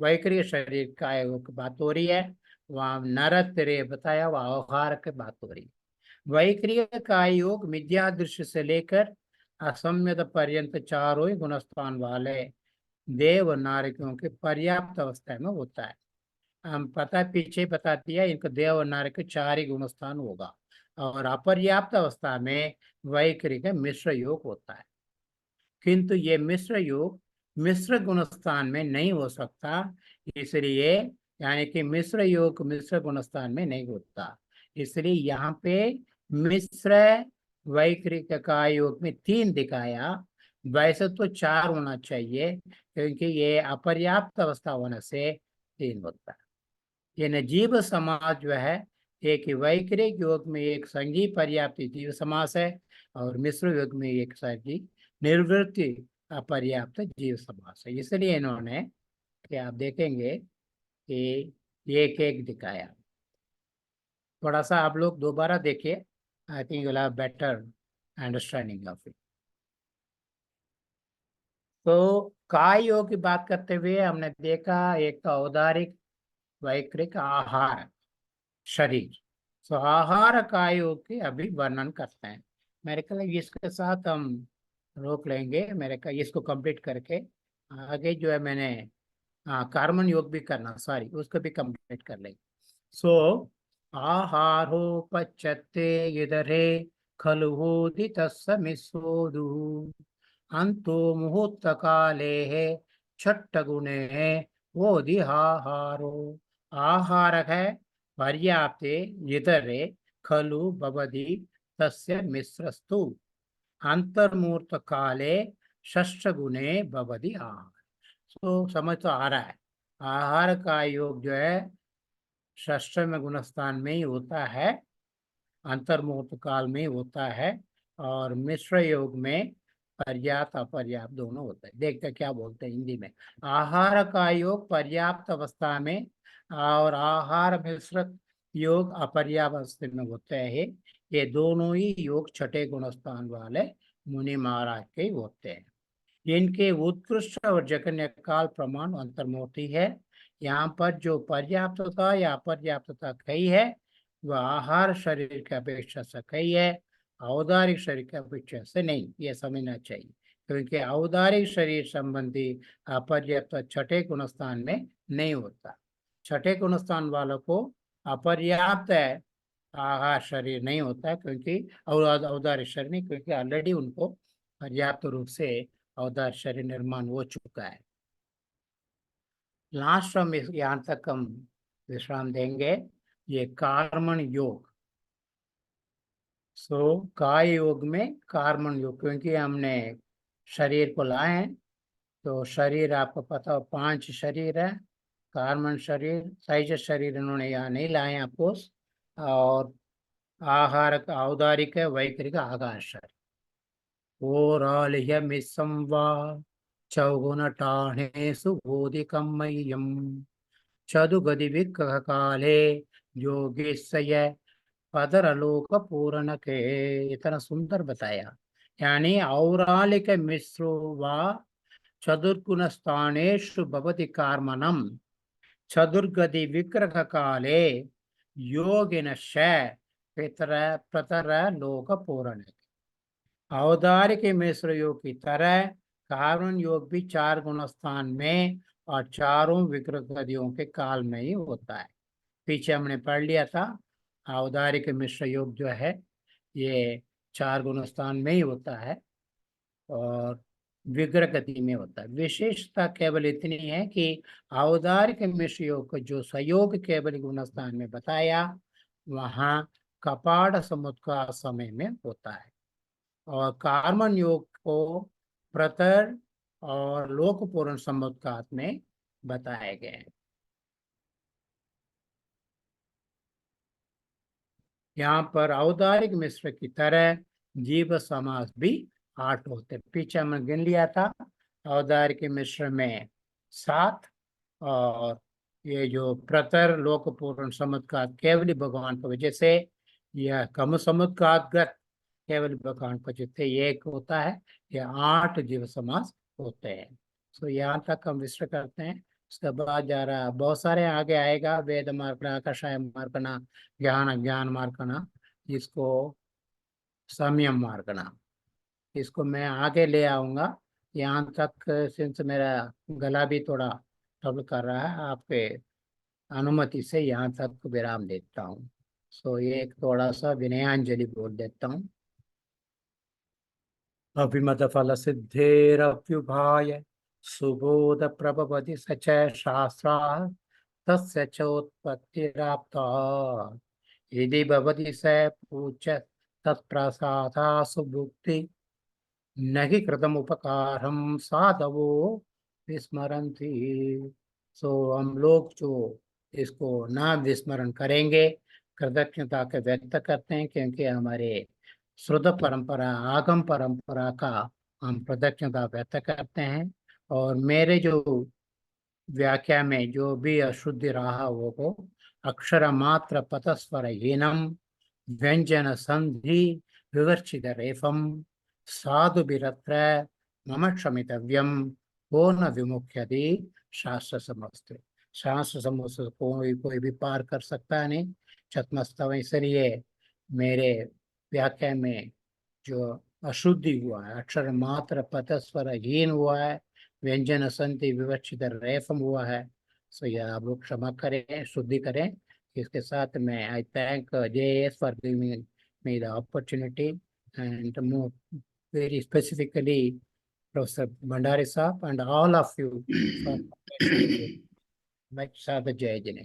वैक्रिय शरीर का एक बात हो रही है। वहां नर तिरे बताया, वह आहार की बात हो रही है। वैक्रिय का योग मिथ्या दृश्य से लेकर असम्यत पर्यंत चारों ही गुणस्थान वाले देव नारकियों के पर्याप्त अवस्था में होता है। हम पता पीछे बता दिया, इनको देव और नारक के 4 ही गुणस्थान होगा, और अपर्याप्त अवस्था में वैखरी का मिश्र योग होता है। किंतु ये मिश्र योग मिश्र गुणस्थान में नहीं हो सकता, इसलिए यानी कि मिश्र योग मिश्र गुणस्थान में नहीं होता, इसलिए यहाँ पे मिश्र वैखरिक का योग में 3 दिखाया। वैसे तो 4 होना चाहिए, क्योंकि ये अपर्याप्त अवस्था होने से 3 होता है। ये नजीब समाज जो है, एक वैखरिक योग में एक संगी पर्याप्ति जीव समास है, और मिश्र योग में एक संगी निर्वृत्ति अपर्याप्त जीव समास है। इसलिए इन्होंने, कि आप देखेंगे कि एक एक दिखाया। थोड़ा सा आप लोग दोबारा देखिए, I think you will have better understanding of it. तो काय योग की बात करते हुए हमने देखा, एक तो औदारिक वैखरिक आहार शरीर। तो आहार काय योग के अभी वर्णन करते हैं। मेरे ख्याल इसके साथ हम रोक लेंगे, मेरे ख्याल इसको कंप्लीट करके आगे जो है मैंने कार्बन योग भी करना, सॉरी, उसको भी कंप्लीट कर लेंगे। सो आहारो पच्यते इदरे खलुदितस्समिस्सोदु अंतो मुहूर्त काले छठ गुणे वो दिहाहारो। आहार है पर्याप्ते इतरे खलु भवति तस्य मिश्रस्तु अंतर्मूर्त काले षष्ठ गुणे भवति आहार। तो समझ तो आ रहा है, आहार का योग जो है षष्ठ में गुणस्थान में ही होता है, अंतर्मुहूर्त काल में ही होता है, और मिश्र योग में पर्याप्त अपर्याप्त दोनों होते हैं। देखते क्या बोलते हैं हिंदी में। आहार का योग पर्याप्त अवस्था में और आहार मिश्र योग अपर्याप्त अवस्था में होते हैं। ये दोनों ही योग छठे गुणस्थान वाले मुनि महाराज के होते हैं। इनके उत्कृष्ट और जघन्य काल प्रमाण अंतर्मूर्ति है। यहाँ पर जो पर्याप्तता या अपर्याप्तता कही है, वह आहार शरीर की अपेक्षा से कही है, औदारिक शरीर की अपेक्षा से नहीं, ये समझना चाहिए। क्योंकि औदारिक शरीर संबंधी अपर्याप्त छठे गुणस्थान में नहीं होता। छठे गुणस्थान वालों को अपर्याप्त आहार शरीर नहीं होता है, क्योंकि औदारिक शरीर नहीं, क्योंकि ऑलरेडी उनको पर्याप्त रूप से अवतार शरीर निर्माण हो चुका है। लास्ट हम यहाँ तक हम विश्राम देंगे। ये कार्मण योग। काय योग में कार्मण योग, क्योंकि हमने शरीर को लाए हैं, तो शरीर आपको पता हो 5 शरीर है। कार्मण शरीर, सहज शरीर इन्होंने यहाँ नहीं लाए हैं आपको। और आहार औदारिक है, वैखरिक आहार शरीर। ओरालिह्यमिस्सं वा चौगुणटाह्नेषु बोधिकमय्यम् चदुगदिविग्रहकाले योगेशय पदरलोक पूर्ण के। इतना सुंदर बताया। यानी औरालिक मिश्रो वा चतुर्गुण स्थानेषु भवति कार्मणम् चतुर्गति विग्रह काले योगिनश्च पितर प्रतर लोक पूर्ण। औदारिक मिश्र योग की तरह कार्बन योग भी 4 गुण स्थान में और चारों विग्रह के काल में ही होता है। पीछे हमने पढ़ लिया था, औदारिक मिश्र योग जो है ये 4 गुणस्थान में ही होता है और विग्रह गति में होता है। विशेषता केवल इतनी है कि औदारिक मिश्र योग को जो संयोग केवल गुणस्थान में बताया वहाँ कपाड़ समुद्र समय में होता है, और कार्बन योग को प्रतर और लोकपूर्ण समुद्र में बताए गए हैं। यहाँ पर औदारिक मिश्र की तरह जीव समास भी 8 होते। पीछे हमने गिन लिया था, औदारिक मिश्र में 7, और ये जो प्रतर लोकपूर्ण समुद्र केवली भगवान की वजह से, यह कम समुद्र केवल भगवान को जितने एक होता है, यह 8 जीव समास होते हैं। तो यहाँ तक हम विश्लेषण करते हैं। उसके बाद जा रहा बहुत सारे आगे आएगा, वेद मार्कना, कषाय मार्कना, ज्ञान ज्ञान मार्कना, इसको संयम मार्कना, इसको मैं आगे ले आऊंगा। यहाँ तक सिंस मेरा गला भी थोड़ा ट्रबल कर रहा है, आपके अनुमति से यहाँ तक विराम देता हूँ। सो ये एक थोड़ा सा विनयांजलि बोल देता हूँ। अभिमत फल सिद्धेरभ्युभाय सुबोध प्रभवति सच शास्त्रा तस्य चोत्पत्तिराप्ता यदि भवति स पूज्य तत्प्रसादा सुभुक्ति न हि कृतम उपकारम साधवो विस्मरन्ति। सो हम लोग जो इसको ना विस्मरण करेंगे, कृतज्ञता के व्यक्त करते हैं, क्योंकि हमारे श्रुत परंपरा आगम परंपरा का हम कृतज्ञता व्यक्त करते हैं। और मेरे जो व्याख्या में जो भी अशुद्धि रहा वो को अक्षर मात्र पतस्वर हीनम व्यंजन संधि विवर्चित रेफम साधु बिरत्र मम क्षमितव्यम को न विमुख्यति शास्त्र समस्त। शास्त्र समस्त कोई भी पार कर सकता नहीं छतमस्तव। इसलिए मेरे व्याख्या में जो अशुद्धि हुआ है, अक्षर मात्र पतस्वर हीन हुआ है, व्यंजन संति विवक्षित रेफम हुआ है, सो यह आप लोग क्षमा करें, शुद्धि करें। इसके साथ में आई thank JS for giving me the opportunity, and more very specifically Professor Bhandari Saab and all of you for participating. Like Sada Jai Jane.